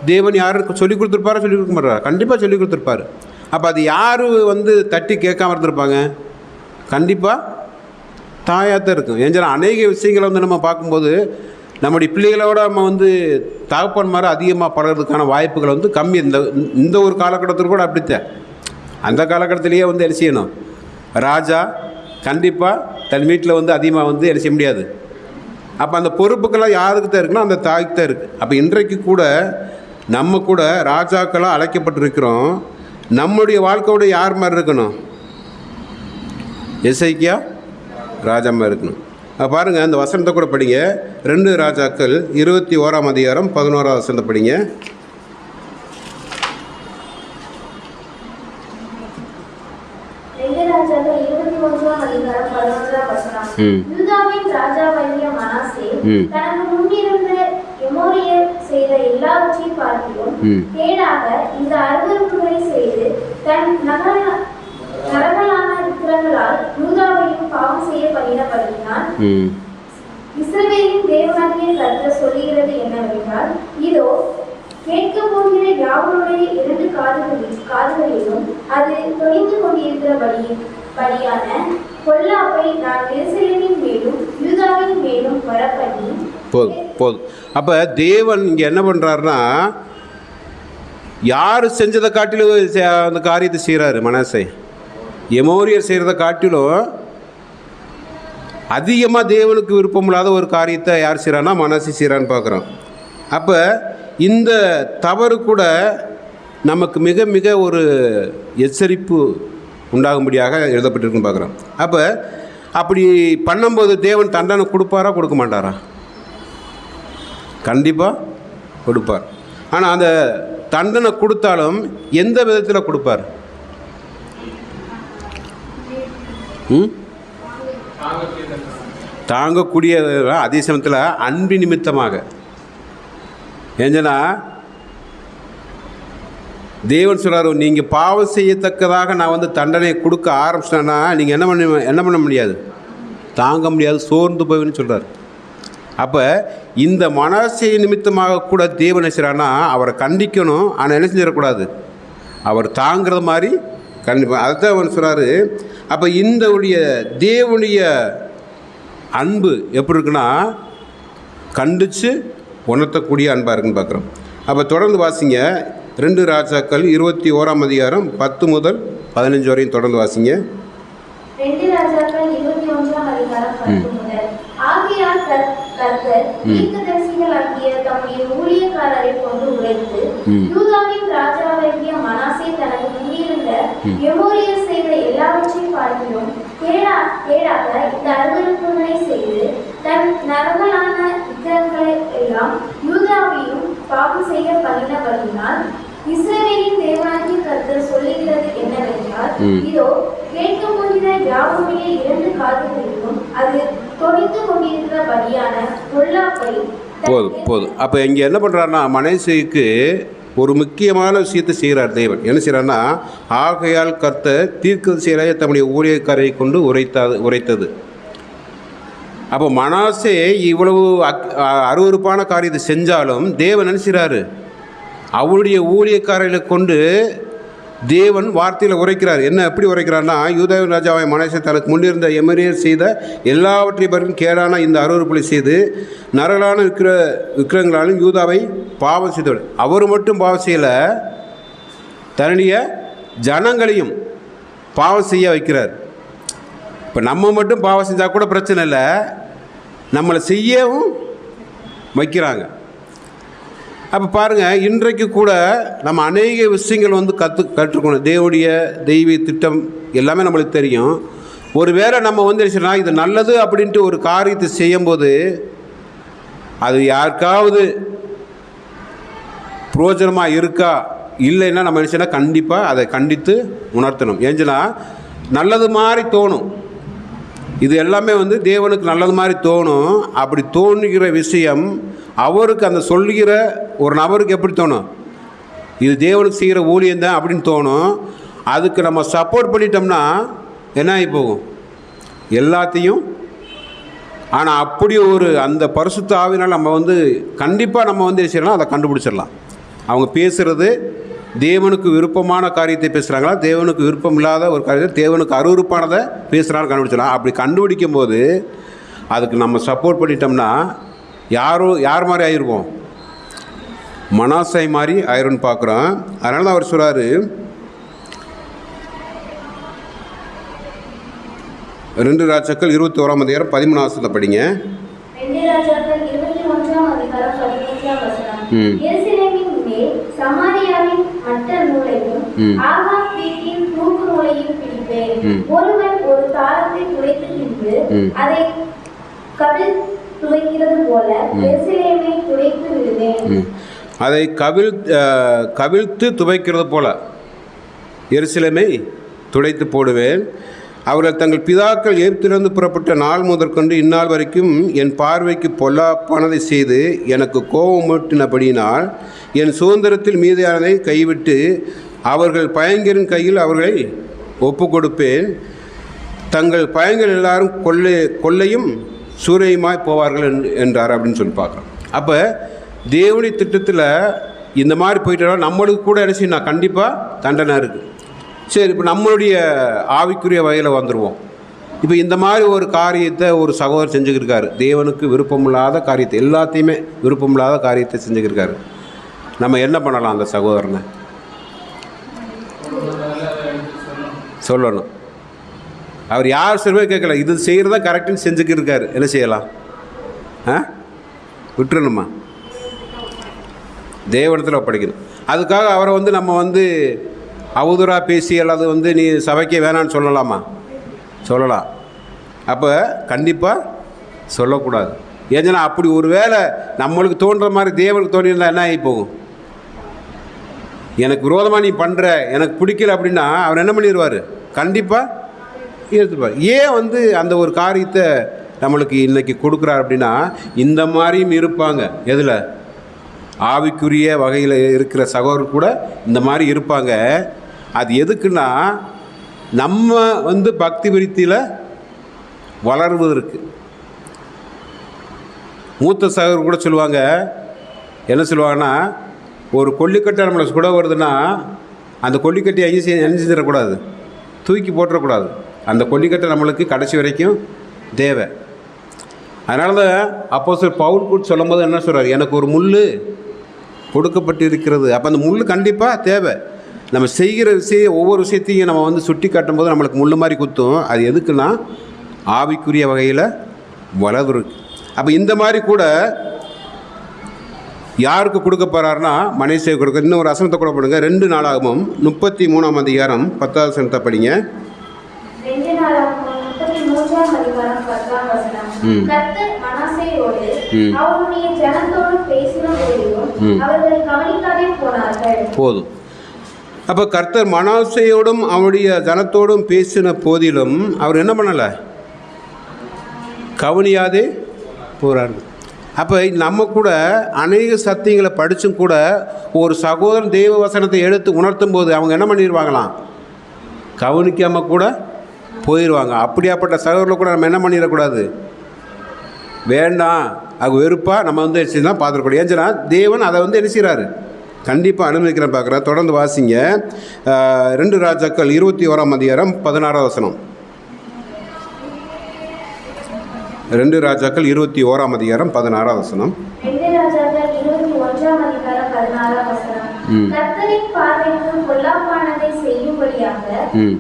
தேவன் யாருக்கு சொல்லிக் கொடுத்துருப்பாரா? சொல்லிக் கொடுக்க மாட்டாரா? கண்டிப்பாக சொல்லிக் கொடுத்துருப்பாரு. அப்போ அது யார் தட்டி கேட்காம இருந்திருப்பாங்க? கண்டிப்பாக தாயாகத்தான் இருக்கும். ஏன்னா அநேக விஷயங்களை நம்ம பார்க்கும்போது நம்முடைய பிள்ளைகளோட நம்ம தகப்பன் மாதிரி அதிகமாக பழகிறதுக்கான வாய்ப்புகள் கம்மி. இந்த ஒரு காலகட்டத்தில் கூட அப்படித்தான். அந்த காலகட்டத்திலேயே என்ன செய்யணும்? ராஜா கண்டிப்பாக தன் வீட்டில் அதிகமாக என்ன செய்ய முடியாது. அப்போ அந்த பொறுப்புக்கெல்லாம் யாருக்கு தான் இருக்குன்னா அந்த தாய்க்கு தான் இருக்குது. அப்போ இன்றைக்கு கூட நம்ம கூட ராஜாக்களாக அழைக்கப்பட்டிருக்கிறோம். நம்முடைய வாழ்க்கையோட யார் மாதிரி இருக்கணும்? எசேக்கியா ராஜா மாதிரி இருக்கணும். பாருங்கள், அந்த வசனத்தை கூட படிங்க. 2 ராஜாக்கள் 21ஆம் அதிகாரம் 11ஆம் வசனத்தை படிங்க. யூதாவின் ராஜாவாகிய மனாசே தனக்கு முன்னிருந்த எமோரியர் செய்த எல்லாவற்றையும் பார்க்கிறோம் கேடாக இந்த அருவருப்புகளை செய்து தன் நரகலான விக்கிரங்களால் யூதாவையும் பாவம் செய்ய பண்ணினபடியினால் இஸ்ரவேலின் தேவனாகிய கர்த்தர் சொல்லுகிறது என்னவென்றால், இதோ கேட்க போகிற யாவருடைய 2 காதுகளிலும் அது தொனிந்து கொண்டிருக்கிறபடியான பொல்லாப்பை நான் எருசலேமின் மேலும் யூதாவின் மேலும் வரப்பண்ணி. போதும். அப்போ தேவன் இங்கே என்ன பண்ணுறாருன்னா, யார் செஞ்சதை காட்டிலும் அந்த காரியத்தை செய்கிறாரு. மனாசே எமோரியர் செய்கிறத காட்டிலும் அதிகமாக தேவனுக்கு விருப்பமில்லாத ஒரு காரியத்தை யார் செய்கிறான்னா மனாசே செய்கிறான்னு பார்க்குறோம். அப்போ இந்த தவறு கூட நமக்கு மிக மிக ஒரு எச்சரிப்பு உண்டாகும்படியாக எழுதப்பட்டிருக்குன்னு பார்க்குறோம். அப்போ அப்படி பண்ணும்போது தேவன் தண்டனை கொடுப்பாரா கொடுக்க மாட்டாரா? கண்டிப்பாக கொடுப்பார். ஆனால் அந்த தண்டனை கொடுத்தாலும் எந்த விதத்தில் கொடுப்பார்? தாங்கக்கூடிய அதே சமயத்தில் அன்பு நிமித்தமாக. ஏன்னா தேவன் சொல்கிறார், நீங்கள் பாவம் செய்யத்தக்கதாக நான் தண்டனை கொடுக்க ஆரம்பிச்சிட்டேன்னா நீங்கள் என்ன பண்ண முடியாது, தாங்க முடியாது, சோர்ந்து போய்னு சொல்கிறார். அப்போ இந்த மனாசே நிமித்தமாக கூட தேவன் என்ன செய்கிறான்னா அவரை கண்டிக்கணும். ஆனால் என்ன செஞ்சிடக்கூடாது, அவர் தாங்கிறது மாதிரி கண்டிப்பாக. அதுதான் அவன் சொல்கிறாரு. அப்போ இந்த தேவனுடைய அன்பு எப்படி இருக்குன்னா கண்டித்து உணர்த்தக்கூடிய அன்பாக இருக்குன்னு பார்க்குறோம். அப்போ தொடர்ந்து வாசிங்க. 2 ராஜாக்கள் 21ஆம் அதிகாரம் 10 முதல் 15 வரையும் தொடர்ந்து வாசிங்க. 2 ராஜாக்கள் 21ஆம் அதிகாரம் 10 முதல். ஆகையால் கர்த்தர் தீர்க்கதரிசிகளாகிய தம்முடைய ஊழியக்காரரை கொண்டு உரைத்து, யூதாவின் ராஜாவாகிய மனாசே தனக்கு முன்னிருந்த எமோரியர் செய்த எல்லாவற்றையும் பார்க்கிறோம் கேடாக இந்த அருவருப்புகளை செய்து தன் நரகலான விக்கிரகங்களை எல்லாம் யூதாவையும் பாவம் செய்ய பண்ணினபடியினால் இஸ்ரவேலின் தேவனாகிய கர்த்தர் சொல்லுகிறது என்னவென்றால், இதோ கேட்க போகிற யாவருடைய 2 காதுகளிலும் அது தொனித்து கொண்டிருக்கிறபடியான பொல்லாப்பை. போதும். அப்போ இங்கே என்ன பண்ணுறாருன்னா மனாசேக்கு ஒரு முக்கியமான விஷயத்தை செய்கிறார் தேவன். என்ன செய்கிறாருன்னா, ஆகையால் கர்த்தர் தீர்க்கதரிசிகளாகிய தம்முடைய ஊழியக்காரரை கொண்டு உரைத்தது. அப்போ மனாசே இவ்வளவு அருவருப்பான காரியத்தை செஞ்சாலும் தேவன் நினைக்கிறாரு, அவருடைய ஊழியக்காரர்களை கொண்டு தேவன் வார்த்தையில் உரைக்கிறார். என்ன எப்படி உரைக்கிறார்னா, யூதாவின் ராஜாவாய் மனாசே தனக்கு முன்னிருந்த எமோரியர் செய்த எல்லாவற்றையும் பிறகு கேடான இந்த அருவருப்புகளை செய்து நரகலான விக்கிரகங்களாலும் யூதாவை பாவம் செய்தவர். அவர் மட்டும் பாவம் செய்யலை, தன்னுடைய ஜனங்களையும் பாவம் செய்ய வைக்கிறார். இப்போ நம்ம மட்டும் பாவம் செஞ்சால் கூட பிரச்சனை இல்லை, நம்மளை செய்யவும் வைக்கிறாங்க. அப்போ பாருங்கள், இன்றைக்கு கூட நம்ம அநேக விஷயங்கள் வந்து கற்றுக்கணும். தேவனுடைய தெய்வீக திட்டம் எல்லாமே நம்மளுக்கு தெரியும். ஒரு வேளை நம்ம வந்து என்ன இது நல்லது அப்படின்ட்டு ஒரு காரியத்தை செய்யும்போது அது யாருக்காவது பிரயோஜனமாக இருக்கா இல்லைன்னா நம்ம என்ன கண்டிப்பாக அதை கண்டித்து உணர்த்தணும். ஏன்னா நல்லது மாதிரி தோணும், இது எல்லாமே வந்து தேவனுக்கு நல்லது மாதிரி தோணும். அப்படி தோணுகிற விஷயம் அவருக்கு அந்த சொல்லுகிற ஒரு நபருக்கு எப்படி தோணும், இது தேவனுக்கு செய்கிற ஊழியம் தான் அப்படின்னு தோணும். அதுக்கு நம்ம சப்போர்ட் பண்ணிட்டோம்னா என்ன ஆகி போகும் எல்லாத்தையும். ஆனால் அப்படி ஒரு அந்த பரிசுத்த ஆவினால் நம்ம வந்து கண்டிப்பாக நம்ம வந்து செய்யலாம், அதை கண்டுபிடிச்சிடலாம். அவங்க பேசுகிறது தேவனுக்கு விருப்பமான காரியத்தை பேசுகிறாங்களா, தேவனுக்கு விருப்பம் இல்லாத ஒரு காரியத்தை தேவனுக்கு அருவருப்பானதை பேசுகிறான்னு கண்டுபிடிச்சிடலாம். அப்படி கண்டுபிடிக்கும் போது அதுக்கு நம்ம சப்போர்ட் பண்ணிட்டோம்னா யார் மாதிரி ஆயிடுவோம், மனாசை மாதிரி ஆயிரும்னு பார்க்குறோம். அதனால தான் அவர் சொல்கிறாரு, 2 ராஜாக்கள் 21ஆம் அதிகாரம் 13 படிங்க. 2 ராஜாக்கள் 21ஆம் அதிகாரம் 15ஆம் வசனம். எருசலேமின் மேல் சமாரியாவின் மற்ற நூலையும் ஆகாப் வீட்டின் தூக்கு நூலையும் பிடிப்பேன். ஒருவன் ஒரு தாளத்தை துடைத்து பின்பு அதை கவிழ் துவைக்கிறது போல எருசலேமை துடைத்து விடுவேன். அதை கவிழ்த்து துவைக்கிறது போல எருசலேமை துடைத்து போடுவேன். அவர்கள் தங்கள் பிதாக்கள் எகிப்திலிருந்து புறப்பட்ட நாள் முதற்கொண்டு இந்நாள் வரைக்கும் என் பார்வைக்கு பொல்லாப்பானதை செய்து எனக்கு கோபமூட்டினபடியினால் என் சுதந்திரத்தில் மீதியானதை கைவிட்டு அவர்கள் பயங்கரின் கையில் அவர்களை ஒப்பு கொடுப்பேன். தங்கள் பயங்கர் எல்லாரும் கொள்ளையும் சூறையுமாய் போவார்கள் என்றார் அப்படின்னு சொல்லி பார்க்குறோம். அப்போ தேவனுடைய திட்டத்தில் இந்த மாதிரி போயிட்டா நம்மளுக்கு கூட என்ன செய்யணும், கண்டிப்பாக தண்டனை இருக்குது. சரி, இப்போ நம்மளுடைய ஆவிக்குரிய வகையில் வந்துடுவோம். இப்போ இந்த மாதிரி ஒரு காரியத்தை ஒரு சகோதரர் செஞ்சுக்கிருக்காரு, தேவனுக்கு விருப்பமில்லாத காரியத்தை, எல்லாத்தையுமே விருப்பமில்லாத காரியத்தை செஞ்சுக்கிருக்காரு. நம்ம என்ன பண்ணலாம்? அந்த சகோதரனை சொல்லணும். அவர் யார் சொல்லுமே கேட்கல, இது செய்கிறதா கரெக்டுன்னு செஞ்சுக்கிருக்காரு, என்ன செய்யலாம்? விட்டுறணுமா? தேவனத்தில் ஒப்படைக்கணும். அதுக்காக அவரை வந்து நம்ம வந்து அவதூறாக பேசி அல்லது வந்து நீ சபைக்கே வேணான்னு சொல்லலாமா? சொல்லலாம். அப்போ கண்டிப்பாக சொல்லக்கூடாது. ஏன்னா அப்படி ஒரு வேளை நம்மளுக்கு தோன்ற மாதிரி தேவனுக்கு தோணியிருந்தால் என்ன ஆகி போகும்? எனக்கு விரோதமாக நீ பண்ணுற, எனக்கு பிடிக்கல அப்படின்னா அவர் என்ன பண்ணிடுவார்? கண்டிப்பாக எடுத்துப்பார். ஏன் வந்து அந்த ஒரு காரியத்தை நம்மளுக்கு இன்றைக்கி கொடுக்குறார் அப்படின்னா, இந்த மாதிரியும் இருப்பாங்க. எதில்? ஆவிக்குரிய வகையில் இருக்கிற சகோதரர் கூட இந்த மாதிரி இருப்பாங்க. அது எதுக்குன்னா நம்ம வந்து பக்தி விருத்தியில் வளர்வதற்கு. மூத்த சகோதரர் கூட சொல்லுவாங்க, என்ன சொல்லுவாங்கன்னா, ஒரு கொல்லிக்கட்டை நம்மளை சுட வருதுன்னா அந்த கொல்லிக்கட்டை என்ன செஞ்சிடக்கூடாது, தூக்கி போட்டுறக்கூடாது. அந்த கொல்லிக்கட்டை நம்மளுக்கு கடைசி வரைக்கும் தேவை. அதனால தான் அப்போஸ்தலர் பவுல் கூட சொல்லும்போது என்ன சொல்கிறார், எனக்கு ஒரு முள் கொடுக்கப்பட்டு இருக்கிறது. அப்போ அந்த முள் கண்டிப்பாக தேவை. நம்ம செய்கிற ஒவ்வொரு விஷயத்தையும் நம்ம வந்து சுட்டி காட்டும் போது நம்மளுக்கு முள் மாதிரி குத்தும். அது எதுக்குன்னா ஆவிக்குரிய வகையில் வளர்ந்துருக்கு. அப்போ இந்த மாதிரி கூட யாருக்கு கொடுக்க போகிறாருன்னா மனுஷை கொடுக்க. இன்னும் ஒரு வசனத்தை கூட போடுங்க. 2 நாளாகமும் 33ஆம் அதிகாரம் 10வது வசனத்தை படிங்க. 2 நாளாகமும் 33ஆம் அதிகாரம் 10ஆம் வசனம். கர்த்தர் மனாசேயோடு அவருடைய ஜனத்தோடு பேசின போதிலும் அவர்கள் கவனிக்காதே போனார்கள். போதும். அப்போ கர்த்தர் மனாசேயோடும் அவருடைய ஜனத்தோடும் பேசின போதிலும் அவர் என்ன பண்ணலை? கவனியாதே போகிறார்கள். அப்போ நம்ம கூட அநேக சத்தியங்களை படித்தும் கூட ஒரு சகோதரன் தெய்வ வசனத்தை எடுத்து உணர்த்தும் போது அவங்க என்ன பண்ணிடுவாங்களாம்? கவனிக்காமல் கூட போயிடுவாங்க. அப்படியாப்பட்ட சகோதரர்களை கூட நம்ம என்ன பண்ணிடக்கூடாது? வேண்டாம், அது வெறுப்பாக நம்ம வந்து என்ன தான் பார்த்துக்கூடாது. ஏன்னா தேவன் அதை வந்து என்ன செய்கிறாரு? கண்டிப்பாக அனுமதிக்கிறேன் பார்க்குறேன். தொடர்ந்து வாசிங்க. 2 ராஜாக்கள் 21ஆம் அதிகாரம் 16வது வசனம். 2 ராஜாக்கள் 21ஆம் அதிகாரம் 16வது வசனம். 2 ராஜாக்கள் 21ஆம் அதிகாரம் 16ஆம் வசனம். கர்த்தரின் பார்வைக்கு பொல்லாப்பானதை செய்யும்படியாக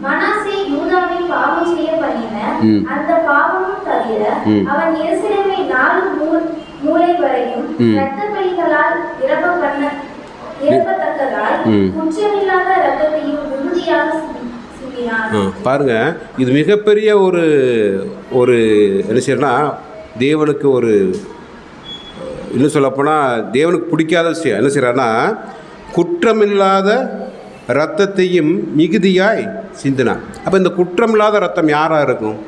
மனாசே யூதாவை பாவம் செய்ய பண்ணின அந்த பாவமும் தவிர அவன் எருசலேமை 4 மூலை வரையும் இரத்த பலிகளை குற்றங்களால் நிரப்பத்தக்கதாய் குற்றமில்லாத இரத்தத்தையும் மிகுதியாக சிந்தினார். பாருங்க, இது மிகப்பெரிய ஒரு என்ன செய்யறா, தேவனுக்கு ஒரு இன்னும் சொல்லப்போனால் தேவனுக்கு பிடிக்காத விஷயம் என்ன செய்யறான்னா, குற்றமில்லாத இரத்தத்தையும் மிகுதியாய் சிந்தினார். அப்போ இந்த குற்றமில்லாத இரத்தம் யாராக இருக்கும்?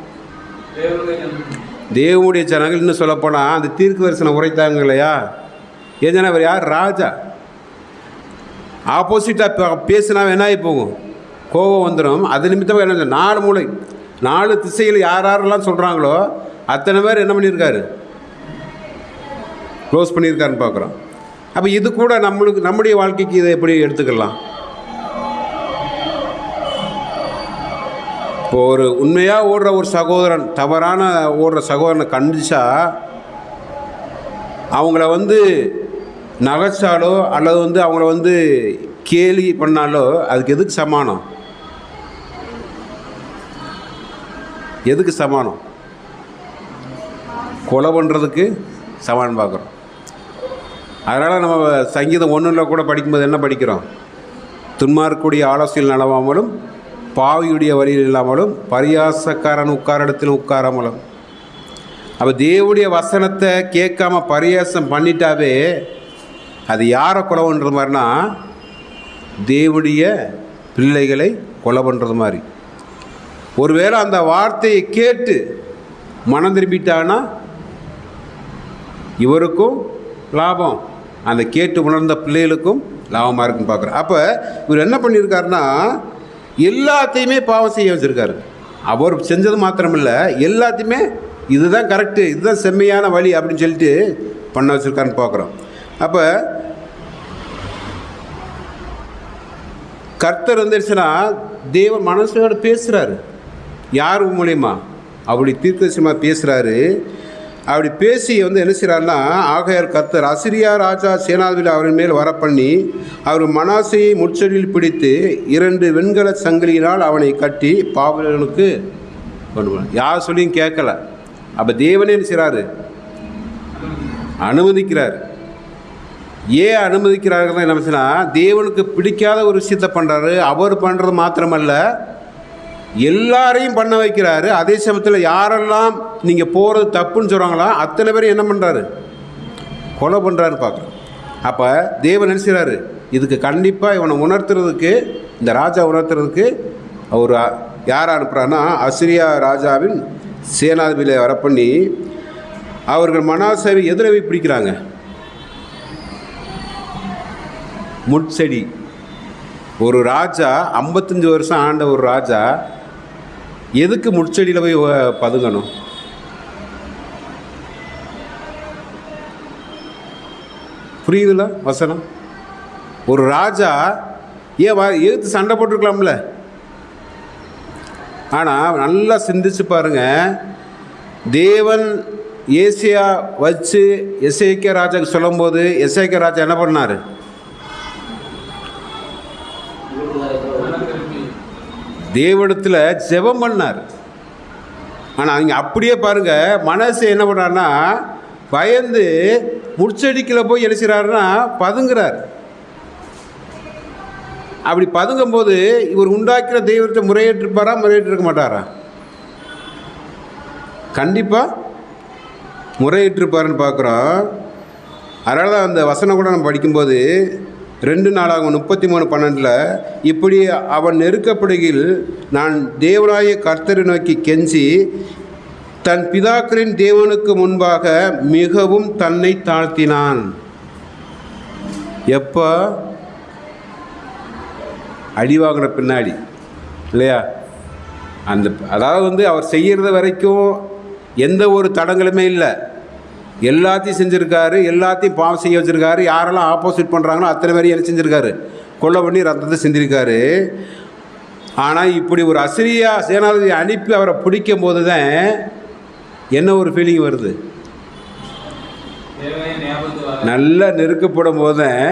தேவனுடைய ஜனங்கள். இன்னும் சொல்லப்போனால் அந்த தீர்க்க தரிசனம் உரைத்தாங்க இல்லையா, ஏன்னா அவர் யார்? ராஜா. ஆப்போசிட்டாக பேசினா வேணாய் போகும், கோபம் வந்துடும். அது நிமித்தமாக என்ன, 4 மூலை 4 திசையில் யாரெல்லாம் சொல்கிறாங்களோ அத்தனை பேர் என்ன பண்ணியிருக்காரு? க்ளோஸ் பண்ணியிருக்காருன்னு பார்க்குறோம். அப்போ இது கூட நம்முடைய வாழ்க்கைக்கு இதை எப்படி எடுத்துக்கலாம்? இப்போ ஒரு உண்மையாக ஓடுற ஒரு சகோதரன் தவறான ஓடுற சகோதரனை கண்டிச்சா அவங்கள நகைச்சாலோ அல்லது அவங்கள கேலி பண்ணாலோ அதுக்கு எதுக்கு சமானம்? எதுக்கு சமானம்? கொலை பண்ணுறதுக்கு சமானம் பார்க்குறோம். அதனால் நம்ம சங்கீதம் 1 கூட படிக்கும்போது என்ன படிக்கிறோம்? துன்மார்க்குடைய ஆலோசனையில் நடவாமலும் பாவியுடைய வழியில் இல்லாமலும் பரியாசக்காரன் உட்கார இடத்தில் உட்காராமலும். அப்போ தேவனுடைய வசனத்தை கேட்காம பரியாசம் பண்ணிட்டாவே அது யாரை கொலை பண்ணுறது மாதிரினா, தேவனுடைய பிள்ளைகளை கொலை பண்ணுறது மாதிரி. ஒருவேளை அந்த வார்த்தையை கேட்டு மனம் திரும்பிட்டான்னா இவருக்கும் லாபம், அந்த கேட்டு உணர்ந்த பிள்ளைகளுக்கும் லாபமாக இருக்குன்னு பார்க்குறேன். அப்போ இவர் என்ன பண்ணியிருக்காருன்னா, எல்லாத்தையுமே பாவம் செய்ய வச்சுருக்காரு. அவர் செஞ்சது மாத்திரமில்லை, எல்லாத்தையுமே இதுதான் கரெக்டு, இதுதான் செம்மையான வழி அப்படின்னு சொல்லிட்டு பண்ண வச்சுருக்காருன்னு பார்க்குறோம். அப்போ கர்த்தர் வந்துடுச்சுன்னா தேவன் மனசோடு பேசுகிறாரு. யார் மூலியமா? அப்படி தீர்க்கதரிசனமாக பேசுகிறாரு. அப்படி பேசி என்ன செய்கிறாருன்னா, ஆகையார் கர்த்தர் அசிரியா ராஜா சேனாதிபதி அவரின் மேல் வரப்பண்ணி அவர் மனாசையை முட்செடியில் பிடித்து 2 வெண்கல சங்கிலியினால் அவனை கட்டி பாபிலோனுக்கு கொண்டு போனார். யார் சொல்லியும் கேட்கல. அப்போ தேவனே என்ன செய்கிறாரு? அனுமதிக்கிறார். ஏன் அனுமதிக்கிறார்கள் என்ன சொன்னா, தேவனுக்கு பிடிக்காத ஒரு விஷயத்தை பண்ணுறாரு. அவர் பண்ணுறது மாத்திரமல்ல, எல்லாரையும் பண்ண வைக்கிறாரு. அதே சமயத்தில் யாரெல்லாம் நீங்கள் போகிறது தப்புன்னு சொல்கிறாங்களோ அத்தனை பேரும் என்ன பண்ணுறாரு? கொலை பண்ணுறாருன்னு பார்க்குறோம். அப்போ தேவன் நினைச்சாரு, இதுக்கு கண்டிப்பாக இவனை உணர்த்துறதுக்கு, இந்த ராஜா உணர்த்துறதுக்கு அவர் யார் அனுப்புகிறான்னா, அசிரியா ராஜாவின் சேனாதிபதியை வரப்பண்ணி அவர்கள் மனாசேவை எதிரவை பிடிக்கிறாங்க. முட்செடி. ஒரு ராஜா 55 வருஷம் ஆண்ட ஒரு ராஜா எதுக்கு முட்செடியில் போய் பதுங்கணும்? புரியுதுல்ல வசனம்? ஒரு ராஜா எதிர்த்து சண்டை போட்டிருக்கலாம்ல. ஆனால் நல்லா சிந்திச்சு பாருங்க, தேவன் ஏசியா வச்சு எசேக்கியா ராஜாவுக்கு சொல்லும்போது எசேக்கியா ராஜா என்ன பண்ணார்? தேவனிடத்தில் ஜெபம் பண்ணார். ஆனால் அவங்க அப்படியே பாருங்கள், மனசு என்ன பண்ணுறாருன்னா பயந்து முட்செடிக்கில் போய் என்ன செய்கிறாருன்னா பதுங்குறார். அப்படி பதுங்கும்போது இவர் உண்டாக்கிற தெய்வத்தை முறையேற்றிருப்பாரா? முறையேற்றிருக்க மாட்டாரா? கண்டிப்பாக முறையிட்டிருப்பாருன்னு பார்க்குறோம். அதனால தான் அந்த வசனம் கூட நம்ம படிக்கும்போது 2 நாளாகும் 33:12 இப்படி அவன் நெருக்கப்படுகையில் நான் தேவனாய கர்த்தரை நோக்கி கெஞ்சி தன் பிதாக்களின் தேவனுக்கு முன்பாக மிகவும் தன்னை தாழ்த்தினான். எப்போ? அடிவாங்கின பின்னாடி இல்லையா? அதாவது அவர் செய்கிறது வரைக்கும் எந்த ஒரு தடங்களுமே இல்லை. எல்லாத்தையும் செஞ்சுருக்காரு, எல்லாத்தையும் பாவம் செய்ய வச்சுருக்காரு. யாரெல்லாம் ஆப்போசிட் பண்ணுறாங்களோ அத்தனை பேரையும் என்ன செஞ்சுருக்காரு? கொலை பண்ணி ரத்தத்தை செஞ்சுருக்காரு. ஆனால் இப்படி ஒரு அசிரியா சேனாதிபதி அனுப்பி அவரை பிடிக்கும் போது தான் என்ன ஒரு ஃபீலிங் வருது? நல்லா நெருக்கப்படும் போது தான்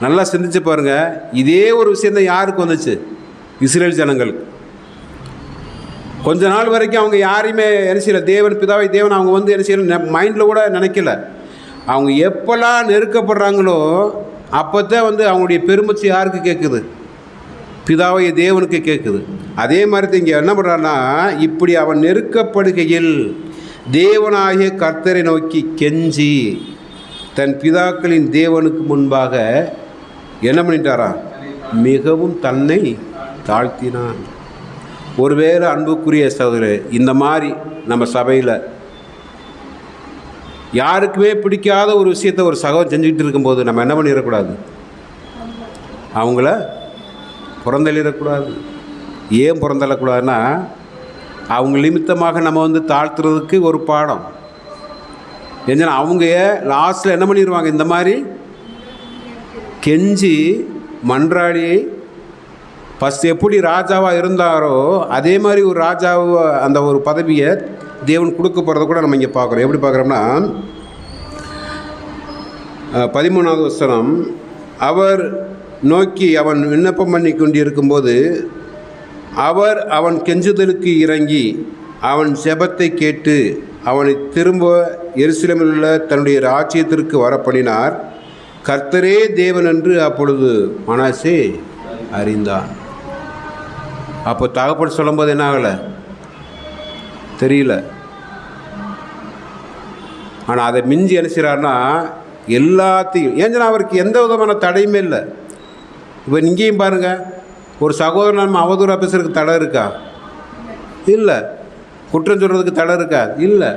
நல்லா சிந்திச்சு பாருங்கள். இதே ஒரு விஷயந்தான் யாருக்கு வந்துச்சு? இஸ்ரேல் ஜனங்களுக்கு. கொஞ்ச நாள் வரைக்கும் அவங்க யாரையுமே என்ன செய்யல, தேவன் பிதாவை தேவன் அவங்க என்ன செய்யல மைண்டில் கூட நினைக்கல. அவங்க எப்போல்லாம் நெருக்கப்படுறாங்களோ அப்போ தான் வந்து அவங்களுடைய பெருமூச்சு யாருக்கு கேட்குது? பிதாவைய தேவனுக்கு கேட்குது. அதே மாதிரி இங்கே என்ன பண்ணுறான்னா, இப்படி அவன் நெருக்கப்படுகையில் தேவனாகிய கர்த்தரை நோக்கி கெஞ்சி தன் பிதாக்களின் தேவனுக்கு முன்பாக என்ன பண்ணிட்டாரா? மிகவும் தன்னை தாழ்த்தினான். ஒருவேளை அன்புக்குரிய சகோதரர், இந்த மாதிரி நம்ம சபையில் யாருக்குமே பிடிக்காத ஒரு விஷயத்தை ஒரு சகோதரர் செஞ்சுக்கிட்டு இருக்கும்போது நம்ம என்ன பண்ணிடக்கூடாது? அவங்கள புறந்தள்ளிடக்கூடாது. ஏன் புறந்தள்ளக்கூடாதுன்னா, அவங்க நிமித்தமாக நம்ம வந்து தாழ்த்துறதுக்கு ஒரு பாடம். ஏன்னா அவங்க லாஸ்ட்டில் என்ன பண்ணிடுவாங்க? இந்த மாதிரி கெஞ்சி மன்றாடி ஃபஸ்ட் எப்படி ராஜாவாக இருந்தாரோ அதே மாதிரி ஒரு ராஜாவை அந்த ஒரு பதவியை தேவன் கொடுக்க போகிறத கூட நம்ம இங்கே பார்க்குறோம். எப்படி பார்க்குறோம்னா, 13வது வசனம், அவர் நோக்கி அவன் விண்ணப்பம் பண்ணி கொண்டிருக்கும்போது அவர் அவன் கெஞ்சுதலுக்கு இறங்கி அவன் ஜெபத்தை கேட்டு அவனை திரும்ப எருசலேமில் உள்ள தன்னுடைய ராஜ்யத்திற்கு வரப்பண்ணினார். கர்த்தரே தேவன் என்று அப்பொழுது மனாசே அறிந்தான். அப்போ தகப்பன் சொல்லும்போது என்ன ஆகலை தெரியல. ஆனால் அதை மிஞ்சி என்ன செய்கிறார்னா எல்லாத்தையும், ஏன்னா அவருக்கு எந்த விதமான தடையுமே இல்லை. இப்போ இங்கேயும் பாருங்கள், ஒரு சகோதரன் நம்ம அவதூறாக பேசுறதுக்கு தடை இருக்கா? இல்லை. குற்றம் சொல்கிறதுக்கு தடை இருக்கா? இல்லை.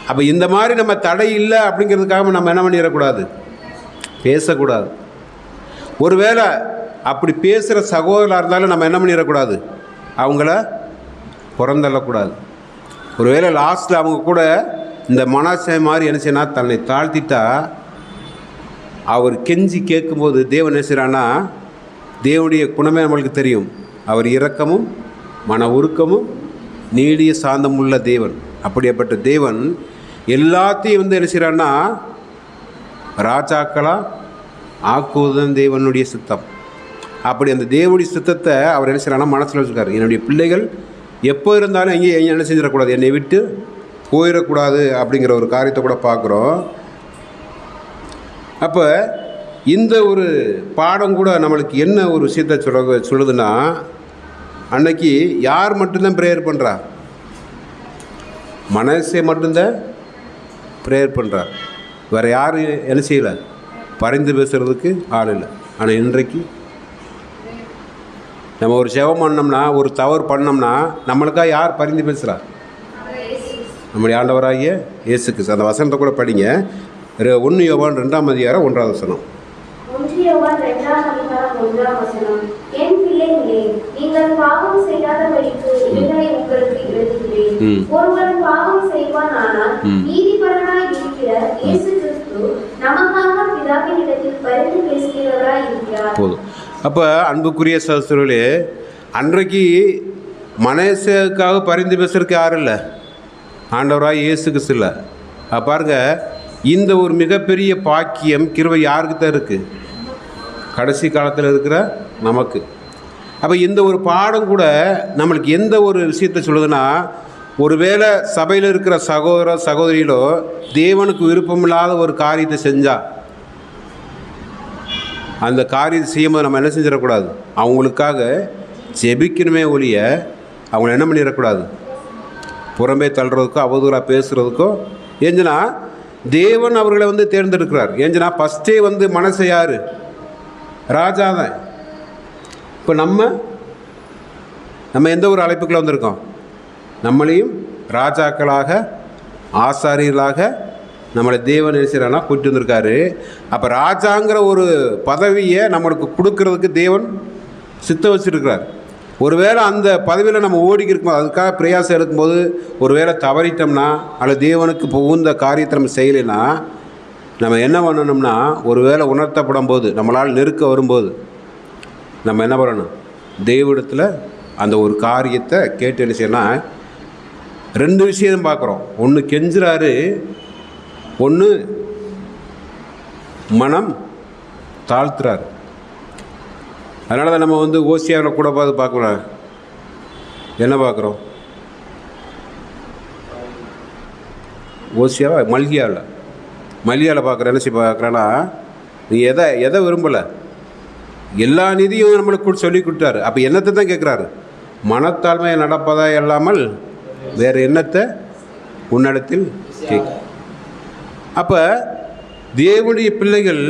அப்போ இந்த மாதிரி நம்ம தடை இல்லை அப்படிங்கிறதுக்காக நம்ம என்ன பண்ணிடக்கூடாது? பேசக்கூடாது. ஒருவேளை அப்படி பேசுகிற சகோதரராக இருந்தாலும் நம்ம என்ன பண்ணிடக்கூடாது? அவங்கள புறந்தள்ளக்கூடாது. ஒருவேளை லாஸ்ட்டில் அவங்க கூட இந்த மனாசே மாதிரி என்ன செய்யணும், தன்னை தாழ்த்திட்டா அவர் கெஞ்சி கேட்கும்போது தேவன் என்ன செய்கிறான்னா, தேவனுடைய குணமே நம்மளுக்கு தெரியும். அவர் இரக்கமும் மன உருக்கமும் நீடிய சாந்தமுள்ள தேவன். அப்படிப்பட்ட தேவன் எல்லாத்தையும் வந்து என்ன செய்கிறான்னா ராஜாக்களாக ஆக்குவதுதான் தேவனுடைய சித்தம். அப்படி அந்த தேவனுடைய சித்தத்தை அவர் என்ன செய்கிறான்னா மனசில் வச்சுருக்காரு. என்னுடைய பிள்ளைகள் எப்போ இருந்தாலும் எங்கேயும் என்ன செஞ்சிடக்கூடாது, என்னை விட்டு போயிடக்கூடாது அப்படிங்கிற ஒரு காரியத்தை கூட பார்க்குறோம். அப்போ இந்த ஒரு பாடம் கூட நம்மளுக்கு என்ன ஒரு விஷயத்தை சொல்லுதுன்னா, அன்னைக்கு யார் மட்டும்தான் ப்ரேயர் பண்ணுறா? மனசே மட்டும்தான் ப்ரேயர் பண்ணுறார். வேறு யார் என்ன செய்யலை? பரிந்து பேசுகிறதுக்கு ஆள் இல்லை. ஆனால் இன்றைக்கு நம்ம ஒரு செவம் பண்ணோம்னா, ஒரு தவறு பண்ணோம்னா நம்மளுக்காக யார் பரிந்து பேசுகிறா? நம்முடைய ஆண்டவராகிய இயேசு கிறிஸ்து. அந்த வசனத்தை கூட படிங்க. 1 யோவான் 2ஆம் அதிகாரம் 1ஆவது வசனம். 1 யோவான் 2ஆம் அதிகாரம் 1ஆம் வசனம். என் பிள்ளைகளே, நீங்கள் பாவம் செய்யாதபடிக்கு இவைகளை உங்களுக்கு எழுதுகிறேன். ஒருவன் பாவம் செய்வானானால் நீதிபரனாய் இருக்கிற இயேசு கிறிஸ்து நமக்காக பிதாவினிடத்தில் பரிந்து பேசுகிறவராய் இருக்கிறார். போதும். அப்போ அன்புக்குரிய சகோதரர்களே, அன்றைக்கு மனசுக்காக பரிந்து பேசுறதுக்கு யாரும் இல்லை, ஆண்டவராக இயேசு கிறிஸ்து இல்லை. பாருங்க, இந்த ஒரு மிகப்பெரிய பாக்கியம் கிருபை யாருக்கு தான் இருக்குது? கடைசி காலத்தில் இருக்கிற நமக்கு. அப்போ இந்த ஒரு பாடம் கூட நம்மளுக்கு எந்த ஒரு விஷயத்தை சொல்லுதுன்னா, ஒருவேளை சபையில் இருக்கிற சகோதர சகோதரிகளோ தேவனுக்கு விருப்பமில்லாத ஒரு காரியத்தை செஞ்சால் அந்த காரியத்தை செய்யும்போது நம்ம என்ன செஞ்சிடக்கூடாது? அவங்களுக்காக ஜெபிக்கணுமே ஒழிய அவங்கள என்ன பண்ணிடக்கூடாது? புறம்பே தள்ளுறதுக்கோ அவதூறாக பேசுகிறதுக்கோ. ஏஞ்சுனா தேவன் அவர்களை வந்து தேர்ந்தெடுக்கிறார். ஏஞ்சுனா ஃபஸ்ட்டே வந்து மனசை யார்? ராஜா தான். இப்போ நம்ம எந்த ஒரு அழைப்புக்குள்ள வந்திருக்கோம்? நம்மளையும் ராஜாக்களாக ஆசாரியர்களாக நம்மளை தேவன் என்ன செய்கிறான்னா கூட்டி வந்திருக்காரு. அப்போ ராஜாங்கிற ஒரு பதவியை நம்மளுக்கு கொடுக்கறதுக்கு தேவன் சித்தம் வச்சுருக்கிறார். ஒருவேளை அந்த பதவியில் நம்ம ஓடிக்கிருக்கும் அதுக்காக பிரயாசம் எடுக்கும்போது ஒருவேளை தவறிட்டோம்னா அல்லது தேவனுக்கு புகுந்த காரியத்தை நம்ம செய்யலைன்னா நம்ம என்ன பண்ணணும்னா, ஒருவேளை உணர்த்தப்படும் போது நம்மளால் நெருக்க வரும்போது நம்ம என்ன பண்ணணும்? தெய்வத்தில் அந்த ஒரு காரியத்தை கேட்டு என்ன செய்யணும்னா, 2 விஷயம் பார்க்குறோம். ஒன்று கெஞ்சுறாரு, ஒன்று மனம் தாழ்த்துறாரு. அதனால தான் நம்ம வந்து ஓசியாவில் கூட பார்க்குறோம். என்ன பார்க்குறோம்? ஓசியாவா மல்கியாவில் மல்லியால் பார்க்குறேன்னா நீ எதை விரும்பலை, எல்லா நிதியும் நம்மளுக்கு சொல்லி கொடுத்தாரு. அப்போ என்னத்தை தான் கேட்குறாரு? மனத்தாழ்மையை நடப்பதா இல்லாமல் வேறு என்னத்தை உன்னிடத்தில் கேட்க. அப்போ தேவனுடைய பிள்ளைகள்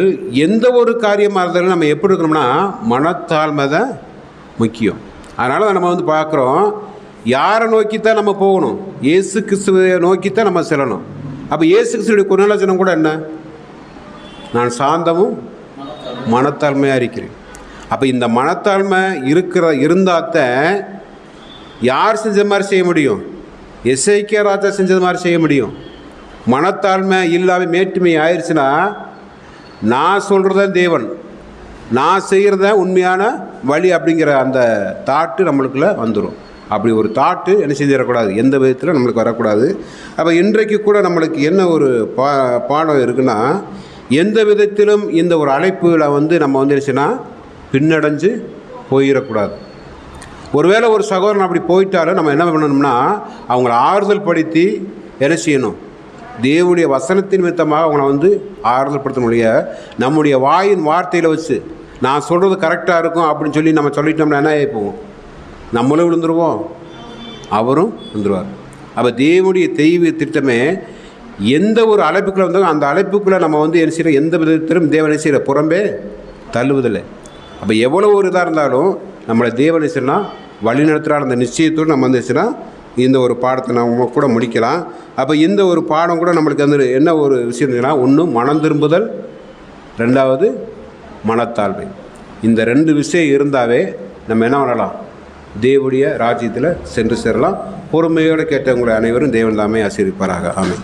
எந்த ஒரு காரியமாக இருந்தாலும் நம்ம எப்படி இருக்கணும்னா மனத்தாழ்மை தான் முக்கியம். அதனால தான் நம்ம பார்க்குறோம், யாரை நோக்கித்தான் நம்ம போகணும்? இயேசு கிறிஸ்துவை நோக்கித்தான் நம்ம செல்லணும். அப்போ இயேசு கிறிஸ்துடைய குணலட்சணம் கூட என்ன? நான் சாந்தமும் மனத்தாழ்மையாக இருக்கிறேன். அப்போ இந்த மனத்தாழ்மை இருந்தால்தான் யார் செஞ்ச மாதிரி செய்ய முடியும்? எசேக்கியா ராஜா செஞ்சது மாதிரி செய்ய முடியும். மனத்தாழ்மை இல்லாமல் மேட்டுமை ஆயிடுச்சுன்னா நான் சொல்கிறதான் தேவன், நான் செய்கிறத உண்மையான வழி அப்படிங்கிற அந்த தாட்டு நம்மளுக்குள்ளே வந்துடும். அப்படி ஒரு தாட்டு என்ன செஞ்சிடக்கூடாது, எந்த விதத்தில் நம்மளுக்கு வரக்கூடாது. அப்போ இன்றைக்கு கூட நம்மளுக்கு என்ன ஒரு பாடம் இருக்குன்னா, எந்த விதத்திலும் இந்த ஒரு அழைப்புகளை நம்ம வந்துடுச்சுன்னா பின்னடைஞ்சு போயிடக்கூடாது. ஒருவேளை ஒரு சகோதரன் அப்படி போயிட்டாலும் நம்ம என்ன பண்ணணும்னா அவங்கள ஆறுதல் படுத்தி என்ன செய்யணும்? தேவனுடைய வசனத்தின் நிமித்தமாக அவங்கள ஆறுதல் படுத்த முடியாது. நம்முடைய வாயின் வார்த்தையில் வச்சு நான் சொல்கிறது கரெக்டாக இருக்கும் அப்படின்னு சொல்லி நம்ம சொல்லிட்டோம்னா என்ன ஆகிப்போம்? நம்மளும் விழுந்துருவோம், அவரும் விழுந்துருவார். அப்போ தேவனுடைய தெய்வ திட்டமே எந்த ஒரு அழைப்புக்குள்ளே வந்தாலும் அந்த அழைப்புக்குள்ளே நம்ம என்ன செய்கிறோம்? எந்த விதத்திலும் தேவனை செய்கிற புறம்பே தள்ளுவதில்லை. அப்போ எவ்வளோ ஒரு இதாக இருந்தாலும் நம்மளை தேவனை செய்யணும்னா வழி நடத்துகிற அந்த நிச்சயத்தோடு நம்ம வந்துச்சுன்னா இந்த ஒரு பாடத்தை நம்ம கூட முடிக்கலாம். அப்போ இந்த ஒரு பாடம் கூட நம்மளுக்கு என்ன ஒரு விஷயம், ஒன்று மனம் திரும்புதல், ரெண்டாவது மனத்தாழ்மை. இந்த 2 விஷயம் இருந்தாவே நம்ம என்ன பண்ணலாம்? தேவனுடைய ராஜ்யத்தில் சென்று சேரலாம். பொறுமையோடு கேட்டவங்களை அனைவரும் தேவன் தாமே ஆசீர்வதிப்பாராக. ஆமென்.